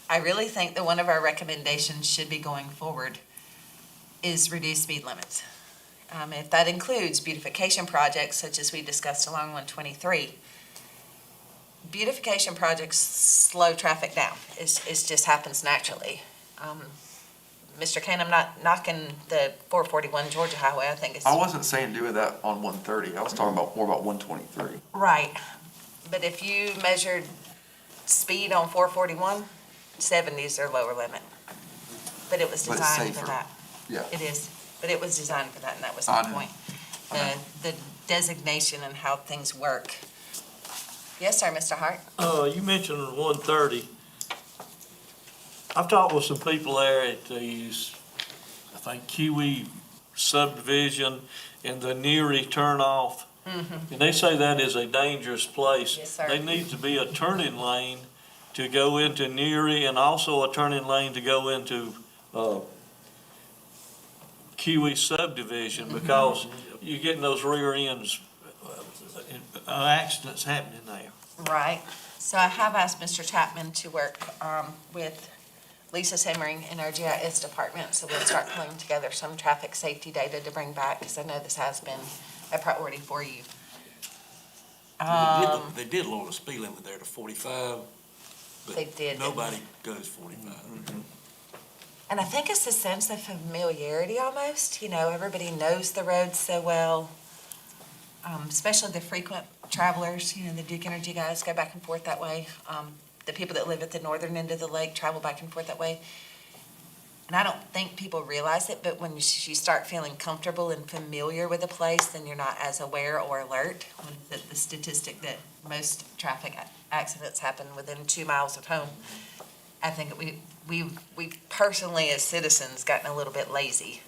I really think that one of our recommendations should be going forward is reduce speed limits. If that includes beautification projects such as we discussed along 123, beautification projects slow traffic down. It just happens naturally. Mr. Kane, I'm not knocking the 441 Georgia Highway. I think it's... I wasn't saying do that on 130. I was talking more about 123. Right. But if you measured speed on 441, 70s are lower limit. But it was But it's designed for safer. that. Yeah. It is. But it was designed for that, and that was I my know. point. I know. The designation and how things work. Yes, sir, Mr. Hart? You mentioned 130. I've talked with some people there at these, I think, Kiwi subdivision and the Neary turnoff. And they say that is a dangerous place. Yes, sir. There needs to be a turning lane to go into Neary and also a turning lane to go into Kiwi subdivision because you're getting those rear ends, accidents happening there. Right. So I have asked Mr. Chapman to work with Lisa Simmering in our GIS department, so we'll start pulling together some traffic safety data to bring back, because I know this has been a priority for you. They did lower the speed limit there to 45, but They did. nobody goes 45. And I think it's a sense of familiarity almost, everybody knows the roads so well, especially the frequent travelers, the Duke Energy guys go back and forth that way. The people that live at the northern end of the lake travel back and forth that way. and I don't think people realize it, but when you start feeling comfortable and familiar with a place, then you're not as aware or alert. The statistic that most traffic accidents happen within 2 miles of home. I think we personally as citizens gotten a little bit lazy,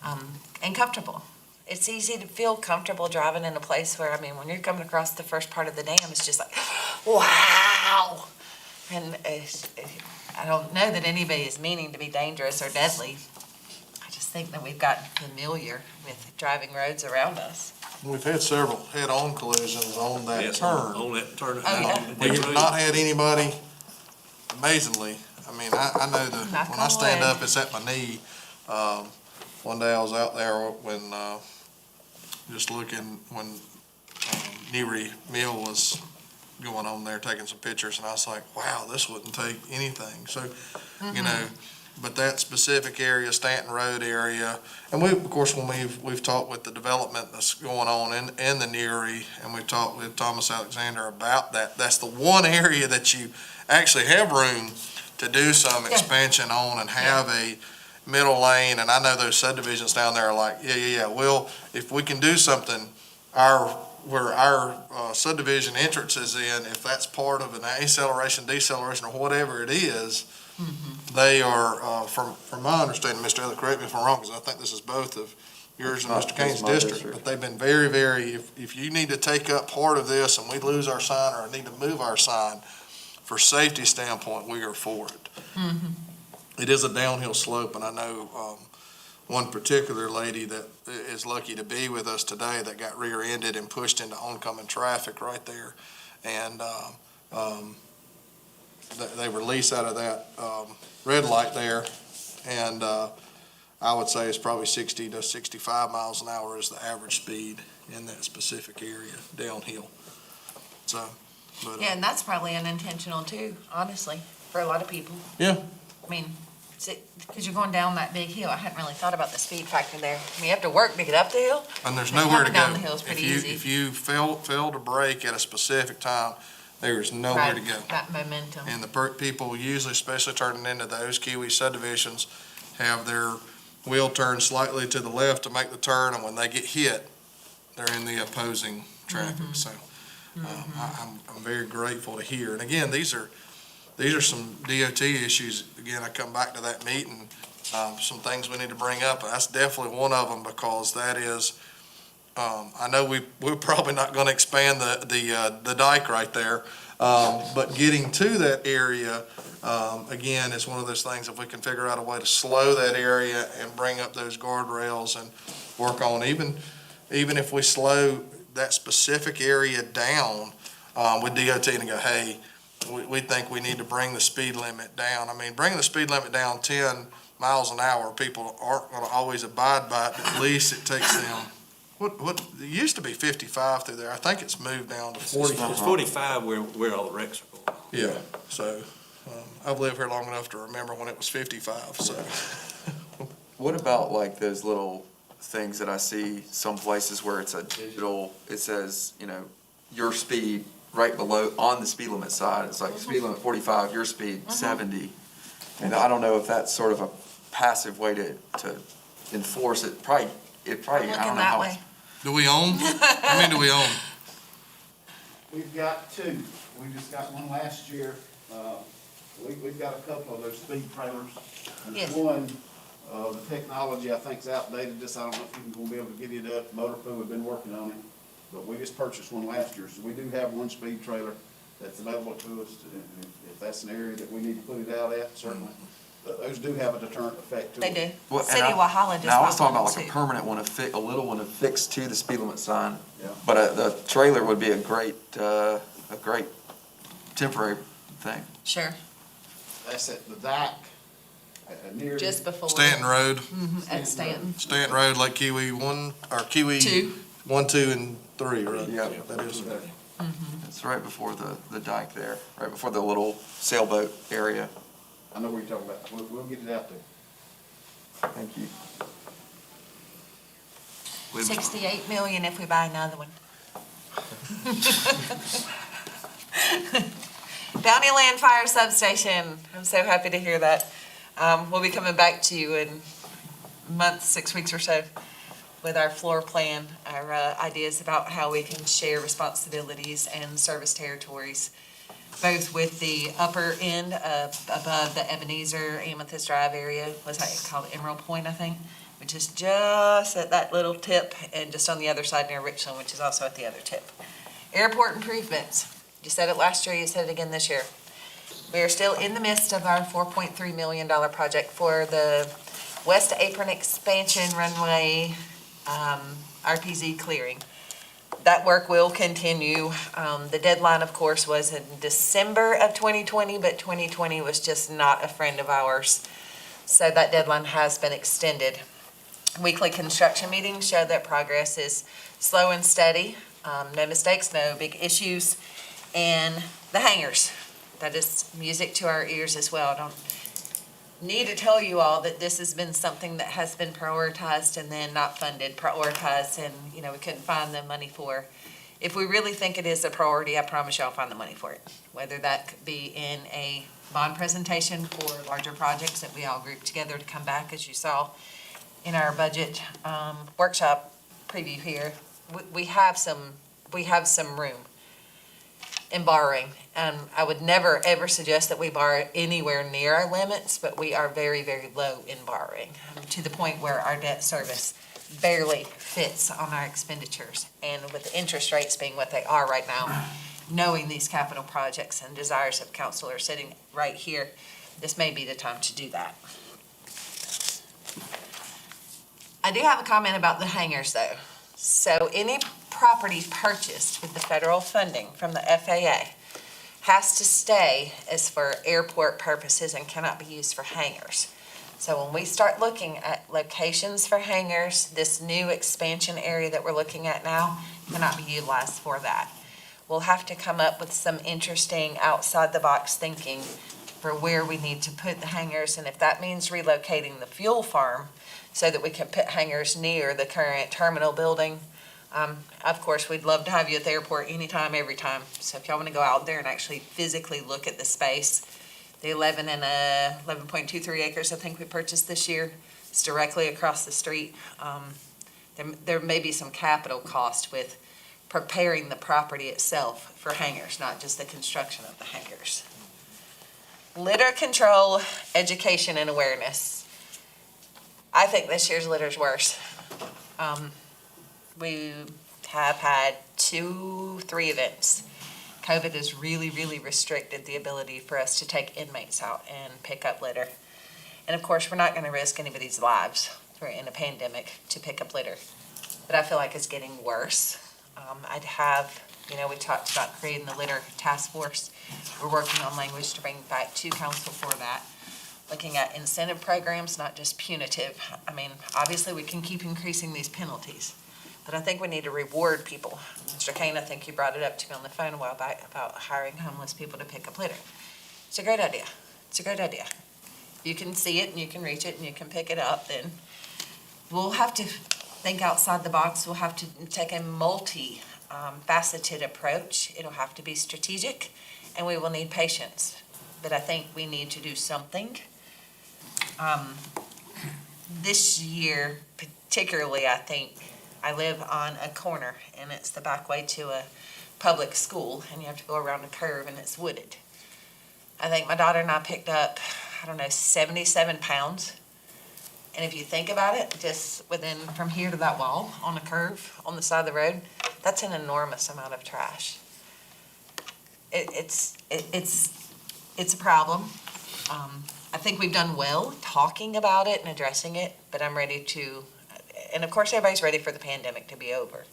and comfortable. It's easy to feel comfortable driving in a place where, I mean, when you're coming across the first part of the dam, it's just like, wow. And I don't know that anybody is meaning to be dangerous or deadly. I just think that we've gotten familiar with driving roads around us. We've had several head-on collisions on that Yes, turn. on that turn. Oh, yeah. We have not had anybody, amazingly, I mean, I know that Knock when on I stand wood. up, it's at my knee. One day I was out there when, just looking, when Newry Mill was going on there, taking some pictures, and I was like, wow, this wouldn't take anything. So, you know, but that specific area, Stanton Road area, and we, of course, when we've talked with the development that's going on in the Newry, and we've talked with Thomas Alexander about that, that's the one area that you actually have room to do some expansion on and have a middle lane, and I know those subdivisions down there are like, yeah, well, if we can do something, where our subdivision entrance is in, if that's part of an acceleration, deceleration, or whatever it is, they are, from my understanding, Mr. Elliott, correct me if I'm wrong, because I think this is both of yours and Mr. Kane's my district, district. but they've been very, very, if you need to take up part of this and we lose our sign or need to move our sign, for safety standpoint, we are for it. It is a downhill slope, and I know one particular lady that is lucky to be with us today that got rear-ended and pushed into oncoming traffic right there. And they release out of that red light there, and I would say it's probably 60 to 65 miles an hour is the average speed in that specific area downhill. So, but, Yeah, and that's probably unintentional too, honestly, for a lot of people. Yeah. I mean, because you're going down that big hill. I hadn't really thought about the speed factor there. I mean, you have to work to get up the hill. And there's But nowhere to coming go. down the hill is pretty easy. If you fail to brake at a specific time, there's nowhere to Right, go. that momentum. And the people usually, especially turning into those Kiwi subdivisions, have their wheel turned slightly to the left to make the turn, and when they get hit, they're in the opposing traffic. So I'm very grateful to hear. And again, these are some DOT issues. Again, I come back to that meeting, some things we need to bring up. And that's definitely one of them, because that is, I know we're probably not going to expand the dike right there, but getting to that area, again, is one of those things, if we can figure out a way to slow that area and bring up those guardrails and work on, even if we slow that specific area down with DOT and go, hey, we think we need to bring the speed limit down. I mean, bringing the speed limit down 10 miles an hour, people aren't going to always abide by it, but at least it takes them, it used to be 55 through there. I think it's moved down to 45. It's 45 where all the wrecks are going. Yeah, so I've lived here long enough to remember when it was 55, so. What about like those little things that I see some places where it's a digital, it says, your speed right below, on the speed limit side, it's like speed limit 45, your speed 70. And I don't know if that's sort of a passive way to enforce it. Probably, I Looking don't know that how. way. Do we own? How many do we own? We've got two. We just got one last year. We've got a couple of those speed trailers. And Yes. one, the technology I think is outdated. I don't know if you're gonna be able to get it up. Motor Pool have been working on it. But we just purchased one last year, so we do have one speed trailer that's available to us. If that's an area that we need to put it out at, certainly. But those do have a deterrent effect to They it. do. Well, and City of Walhalla does Now, I was not talking about want like a to. permanent one, a little one affixed to the speed limit sign. Yeah. But the trailer would be a great temporary thing. Sure, That's at the dock, near. just before. Stanton Road, At Stanton. Stanton Road, like Kiwi 1, or Kiwi 2. 1, 2, and 3, right? Yeah. That is. It's right before the dike there, right before the little sailboat area. I know what you're talking about. We'll get it out there. Thank you. 68 million if we buy another one. Bounty Land Fire Substation, I'm so happy to hear that. We'll be coming back to you in a month, 6 weeks or so with our floor plan, our ideas about how we can share responsibilities and service territories, both with the upper end above the Ebenezer, Amethyst Drive area, what's that called, Emerald Point, I think, which is just at that little tip, and just on the other side near Richland, which is also at the other tip. Airport improvements. You said it last year, you said it again this year. We are still in the midst of our $4.3 million project for the West Apron Expansion Runway RPZ clearing. That work will continue. The deadline, of course, was in December of 2020, but 2020 was just not a friend of ours. So that deadline has been extended. Weekly construction meetings show that progress is slow and steady. No mistakes, no big issues. And the hangars, that is music to our ears as well. I don't need to tell you all that this has been something that has been prioritized and then not funded, prioritized, and, we couldn't find the money for. If we really think it is a priority, I promise you I'll find the money for it. Whether that could be in a bond presentation for larger projects that we all group together to come back, as you saw in our budget workshop preview here. We have some room in borrowing. And I would never, ever suggest that we borrow anywhere near our limits, but we are very, very low in borrowing, to the point where our debt service barely fits on our expenditures. And with the interest rates being what they are right now, knowing these capital projects and desires of council are sitting right here, this may be the time to do that. I do have a comment about the hangars, though. So any property purchased with the federal funding from the FAA has to stay as for airport purposes and cannot be used for hangars. So when we start looking at locations for hangars, this new expansion area that we're looking at now cannot be utilized for that. We'll have to come up with some interesting outside the box thinking for where we need to put the hangars, and if that means relocating the fuel farm so that we can put hangars near the current terminal building. Of course, we'd love to have you at the airport anytime, every time. So if y'all want to go out there and actually physically look at the space, the 11.23 acres I think we purchased this year, it's directly across the street. There may be some capital cost with preparing the property itself for hangars, not just the construction of the hangars. Litter control, education, and awareness. I think this year's litter's worse. We have had 2-3 events. COVID has really, really restricted the ability for us to take inmates out and pick up litter. And of course, we're not going to risk anybody's lives in a pandemic to pick up litter. But I feel like it's getting worse. We talked about creating the litter task force. We're working on language to bring back to council for that. Looking at incentive programs, not just punitive. Obviously we can keep increasing these penalties, but I think we need to reward people. Mr. Kane, I think you brought it up to me on the phone a while back about hiring homeless people to pick up litter. It's a great idea. It's a great idea. You can see it and you can reach it and you can pick it up, then we'll have to think outside the box. We'll have to take a multi-faceted approach. It'll have to be strategic and we will need patience. But I think we need to do something. This year, particularly, I think, I live on a corner, and it's the back way to a public school, and you have to go around a curve, and it's wooded. I think my daughter and I picked up, 77 pounds. And if you think about it, just from here to that wall, on a curve, on the side of the road, that's an enormous amount of trash. It's a problem. I think we've done well talking about it and addressing it, but I'm ready to, and of course everybody's ready for the pandemic to be over.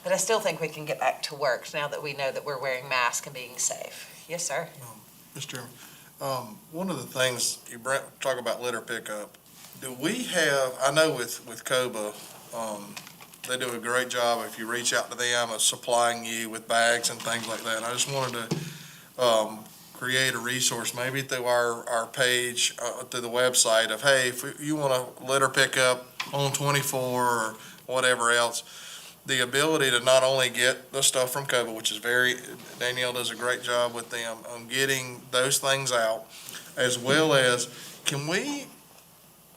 But I still think we can get back to work now that we know that we're wearing masks and being safe. Yes, sir. Mr. Chairman, one of the things you talk about litter pickup, do we have, I know with COBA, they do a great job if you reach out to them of supplying you with bags and things like that. And I just wanted to create a resource, maybe through our page, through the website of, hey, if you want a litter pickup on 24 or whatever else, the ability to not only get the stuff from COBA, which is Danielle does a great job with them on getting those things out, as well as can we,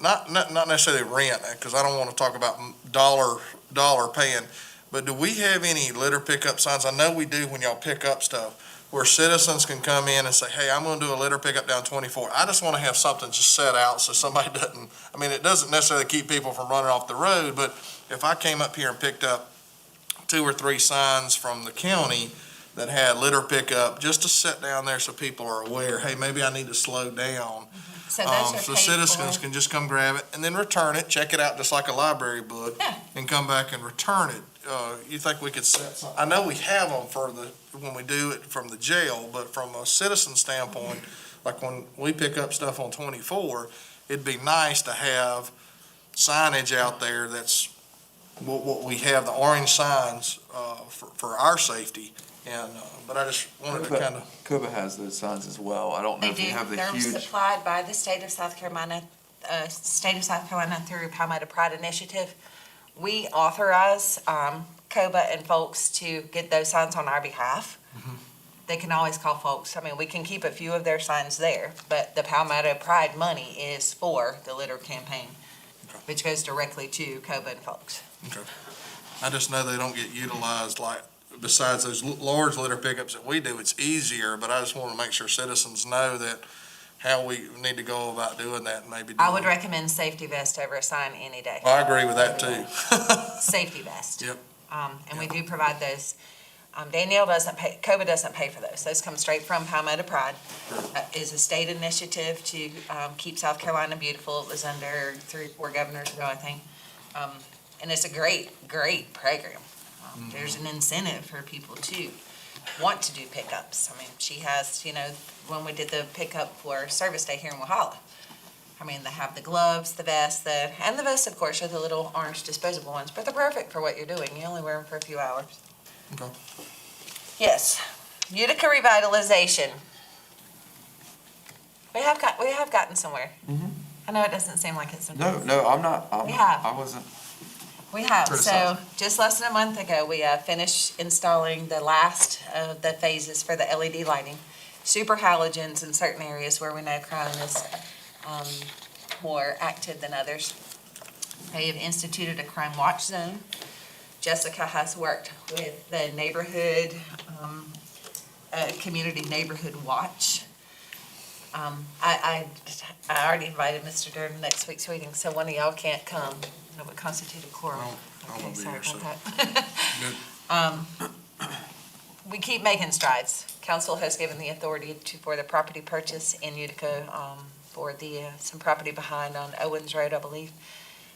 not necessarily rent, because I don't want to talk about dollar paying, but do we have any litter pickup signs? I know we do when y'all pick up stuff, where citizens can come in and say, hey, I'm going to do a litter pickup down 24. I just want to have something just set out so somebody doesn't, I mean, it doesn't necessarily keep people from running off the road, but if I came up here and picked up 2 or 3 signs from the county that had litter pickup, just to set down there so people are aware, hey, maybe I need to slow down. So those are So paid citizens for. can just come grab it and then return it, check it out just like a library book, Yeah. and come back and return it. You think we could set some, I know we have them when we do it from the jail, but from a citizen standpoint, like when we pick up stuff on 24, it'd be nice to have signage out there that's what we have, the orange signs, for our safety. And, but I just wanted to kind of. Cuba has those signs as well. I don't know They if do. you have the They're huge. supplied by the state of South Carolina, through Palmetto Pride Initiative. We authorize COBA and folks to get those signs on our behalf. They can always call folks. I mean, we can keep a few of their signs there, but the Palmetto Pride money is for the litter campaign, which goes directly to COBA and folks. Okay. I just know they don't get utilized like, besides those large litter pickups that we do, it's easier, but I just want to make sure citizens know that how we need to go about doing that and maybe. I would recommend safety vest over a sign any day. I agree with that too. Safety vest. Yep. And we do provide those. Danielle doesn't pay, COBA doesn't pay for those. Those come straight from Palmetto Pride. Is a state initiative to keep South Carolina beautiful. It was under 3 or 4 governors ago, I think. And it's a great, great program. There's an incentive for people to want to do pickups. I mean, she has, when we did the pickup for Service Day here in Walhalla, I mean, they have the gloves, the vest, and the vests, of course, are the little orange disposable ones, but they're perfect for what you're doing. You only wear them for a few hours. Okay. Yes, Utica revitalization. We have gotten somewhere. I know it doesn't seem like it's. No, I'm not. We have. I wasn't. We have. So Criticizing. just less than a month ago, we finished installing the last of the phases for the LED lighting. Super halogens in certain areas where we know crime is more active than others. They have instituted a crime watch zone. Jessica has worked with the neighborhood, community neighborhood watch. I already invited Mr. Durden to next week's meeting, so one of y'all can't come. That would constitute a quorum. I Okay, won't be sorry here, about that. We keep making strides. Council has given the authority for the property purchase in Utica, for some property behind on Owens Road, I believe.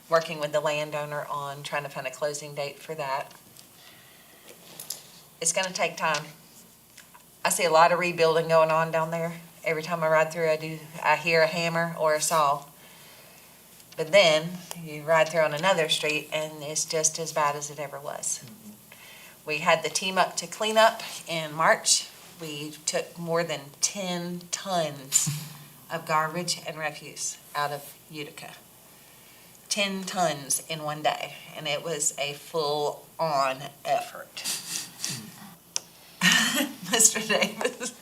Working with the landowner on trying to find a closing date for that. It's gonna take time. I see a lot of rebuilding going on down there. Every time I ride through, I hear a hammer or a saw. But then you ride through on another street and it's just as bad as it ever was. We had the team up to clean up in March. We took more than 10 tons of garbage and refuse out of Utica. 10 tons in one day, and it was a full-on effort. Mr. Davis.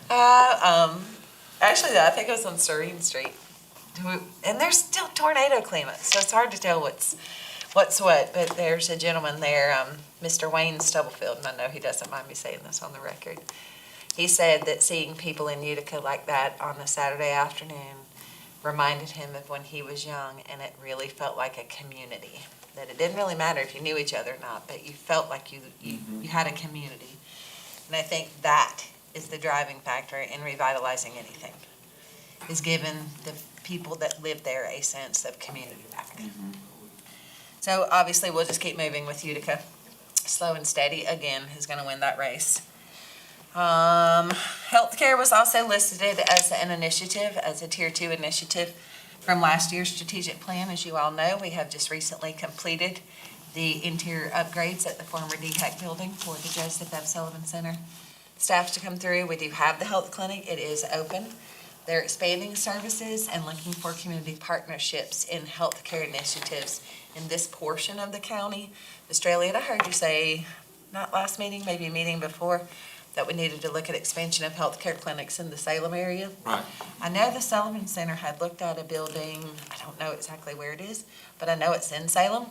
Actually, I think it was on Serene Street. And there's still tornado climate, so it's hard to tell what's what, but there's a gentleman there, Mr. Wayne Stubblefield, and I know he doesn't mind me saying this on the record. He said that seeing people in Utica like that on a Saturday afternoon reminded him of when he was young, and it really felt like a community. That it didn't really matter if you knew each other or not, but you felt like you had a community. And I think that is the driving factor in revitalizing anything, is giving the people that live there a sense of community back. So obviously, we'll just keep moving with Utica. Slow and steady, again, is gonna win that race. Healthcare was also listed as an initiative, as a Tier 2 initiative from last year's strategic plan. As you all know, we have just recently completed the interior upgrades at the former DHEC building for the Joseph F. Sullivan Center. Staff to come through. We do have the health clinic. It is open. They're expanding services and looking for community partnerships in healthcare initiatives in this portion of the county. Mr. Elliott, I heard you say, not last meeting, maybe a meeting before, that we needed to look at expansion of healthcare clinics in the Salem area. Right. I know the Sullivan Center had looked at a building, I don't know exactly where it is, but I know it's in Salem.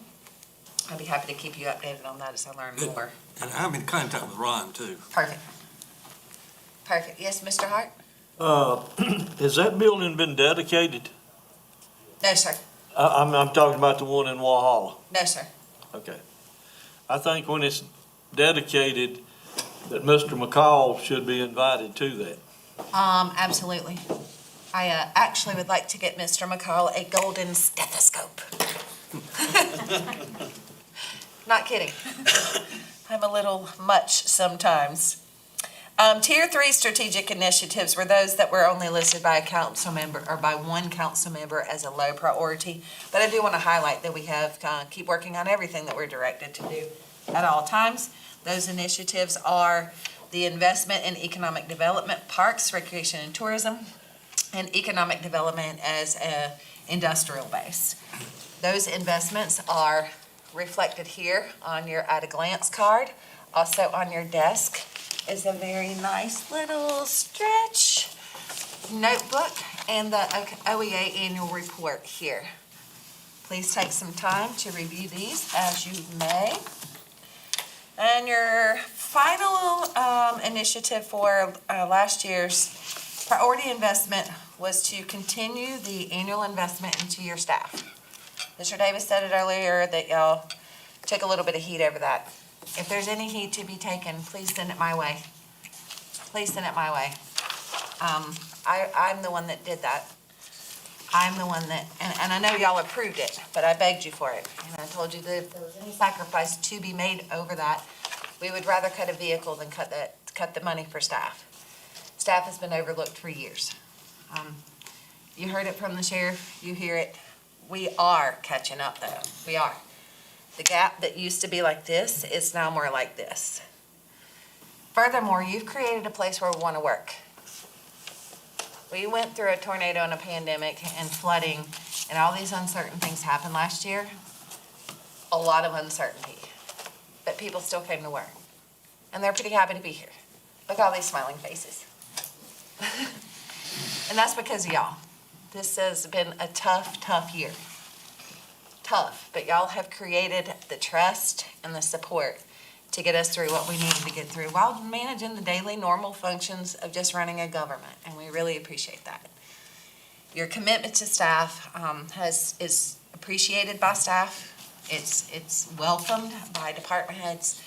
I'd be happy to keep you updated on that as I learn more. And I'm in contact with Ron, too. Perfect. Perfect. Yes, Mr. Hart? Has that building been dedicated? No, sir. I'm talking about the one in Walhalla. No, sir. Okay. I think when it's dedicated, that Mr. McCall should be invited to that. Absolutely. I actually would like to get Mr. McCall a golden stethoscope. Not kidding. I'm a little much sometimes. Tier 3 strategic initiatives were those that were only listed by a council member or by one council member as a low priority. But I do want to highlight that we have keep working on everything that we're directed to do at all times. Those initiatives are the investment in economic development, parks, recreation and tourism, and economic development as a industrial base. Those investments are reflected here on your at-a-glance card. Also on your desk is a very nice little stretch notebook and the OEA annual report here. Please take some time to review these as you may. And your final initiative for last year's priority investment was to continue the annual investment into your staff. Mr. Davis said it earlier that y'all took a little bit of heat over that. If there's any heat to be taken, please send it my way. Please send it my way. I'm the one that did that. I'm the one that, and I know y'all approved it, but I begged you for it. And I told you that if there was any sacrifice to be made over that, we would rather cut a vehicle than cut the money for staff. Staff has been overlooked for years. You heard it from the sheriff, you hear it. We are catching up though, we are. The gap that used to be like this is now more like this. Furthermore, you've created a place where we want to work. We went through a tornado and a pandemic and flooding and all these uncertain things happened last year. A lot of uncertainty, but people still came to work. And they're pretty happy to be here. Look at all these smiling faces. And that's because of y'all. This has been a tough, tough year. Tough, but y'all have created the trust and the support to get us through what we needed to get through while managing the daily normal functions of just running a government, and we really appreciate that. Your commitment to staff is appreciated by staff. It's welcomed by department heads.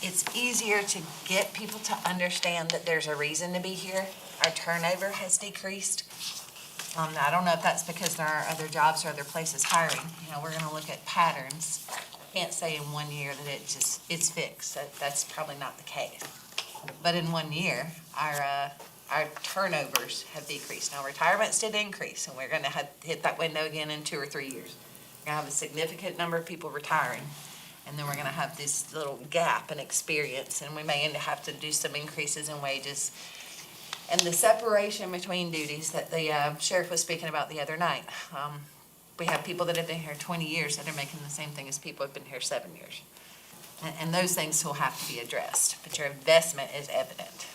It's easier to get people to understand that there's a reason to be here. Our turnover has decreased. I don't know if that's because there are other jobs or other places hiring. You know, we're gonna look at patterns. Can't say in 1 year that it's fixed. That's probably not the case. But in 1 year, our turnovers have decreased. Now retirements did increase, and we're gonna hit that window again in 2 or 3 years. We're gonna have a significant number of people retiring, and then we're gonna have this little gap in experience, and we may end up have to do some increases in wages. And the separation between duties that the sheriff was speaking about the other night. We have people that have been here 20 years that are making the same thing as people who have been here 7 years. And those things will have to be addressed, but your investment is evident.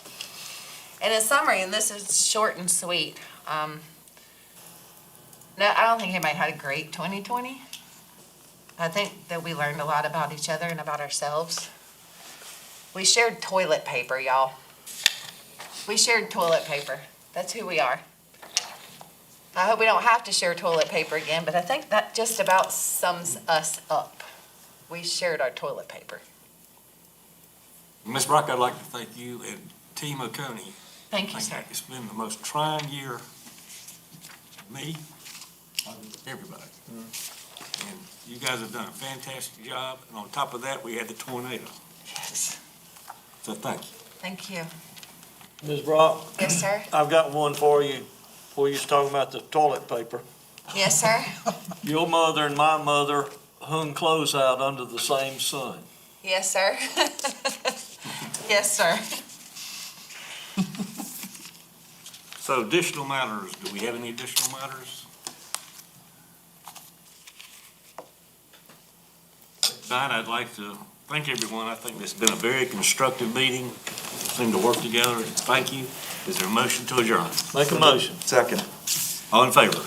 And in summary, and this is short and sweet, no, I don't think anybody had a great 2020. I think that we learned a lot about each other and about ourselves. We shared toilet paper, y'all. We shared toilet paper. That's who we are. I hope we don't have to share toilet paper again, but I think that just about sums us up. We shared our toilet paper. Ms. Brock, I'd like to thank you and Team Oconee. Thank you, sir. It's been the most trying year for me, everybody. And you guys have done a fantastic job, and on top of that, we had the tornado. Yes. So thank you. Thank you. Ms. Brock, Yes, sir. I've got one for you. Before you was talking about the toilet paper. Yes, sir. Your mother and my mother hung clothes out under the same sun. Yes, sir. Yes, sir. So additional matters, do we have any additional matters? Tonight, I'd like to thank everyone. I think it's been a very constructive meeting. seem to work together. Thank you. Is there a motion to adjourn? Make a motion. Second. All in favor?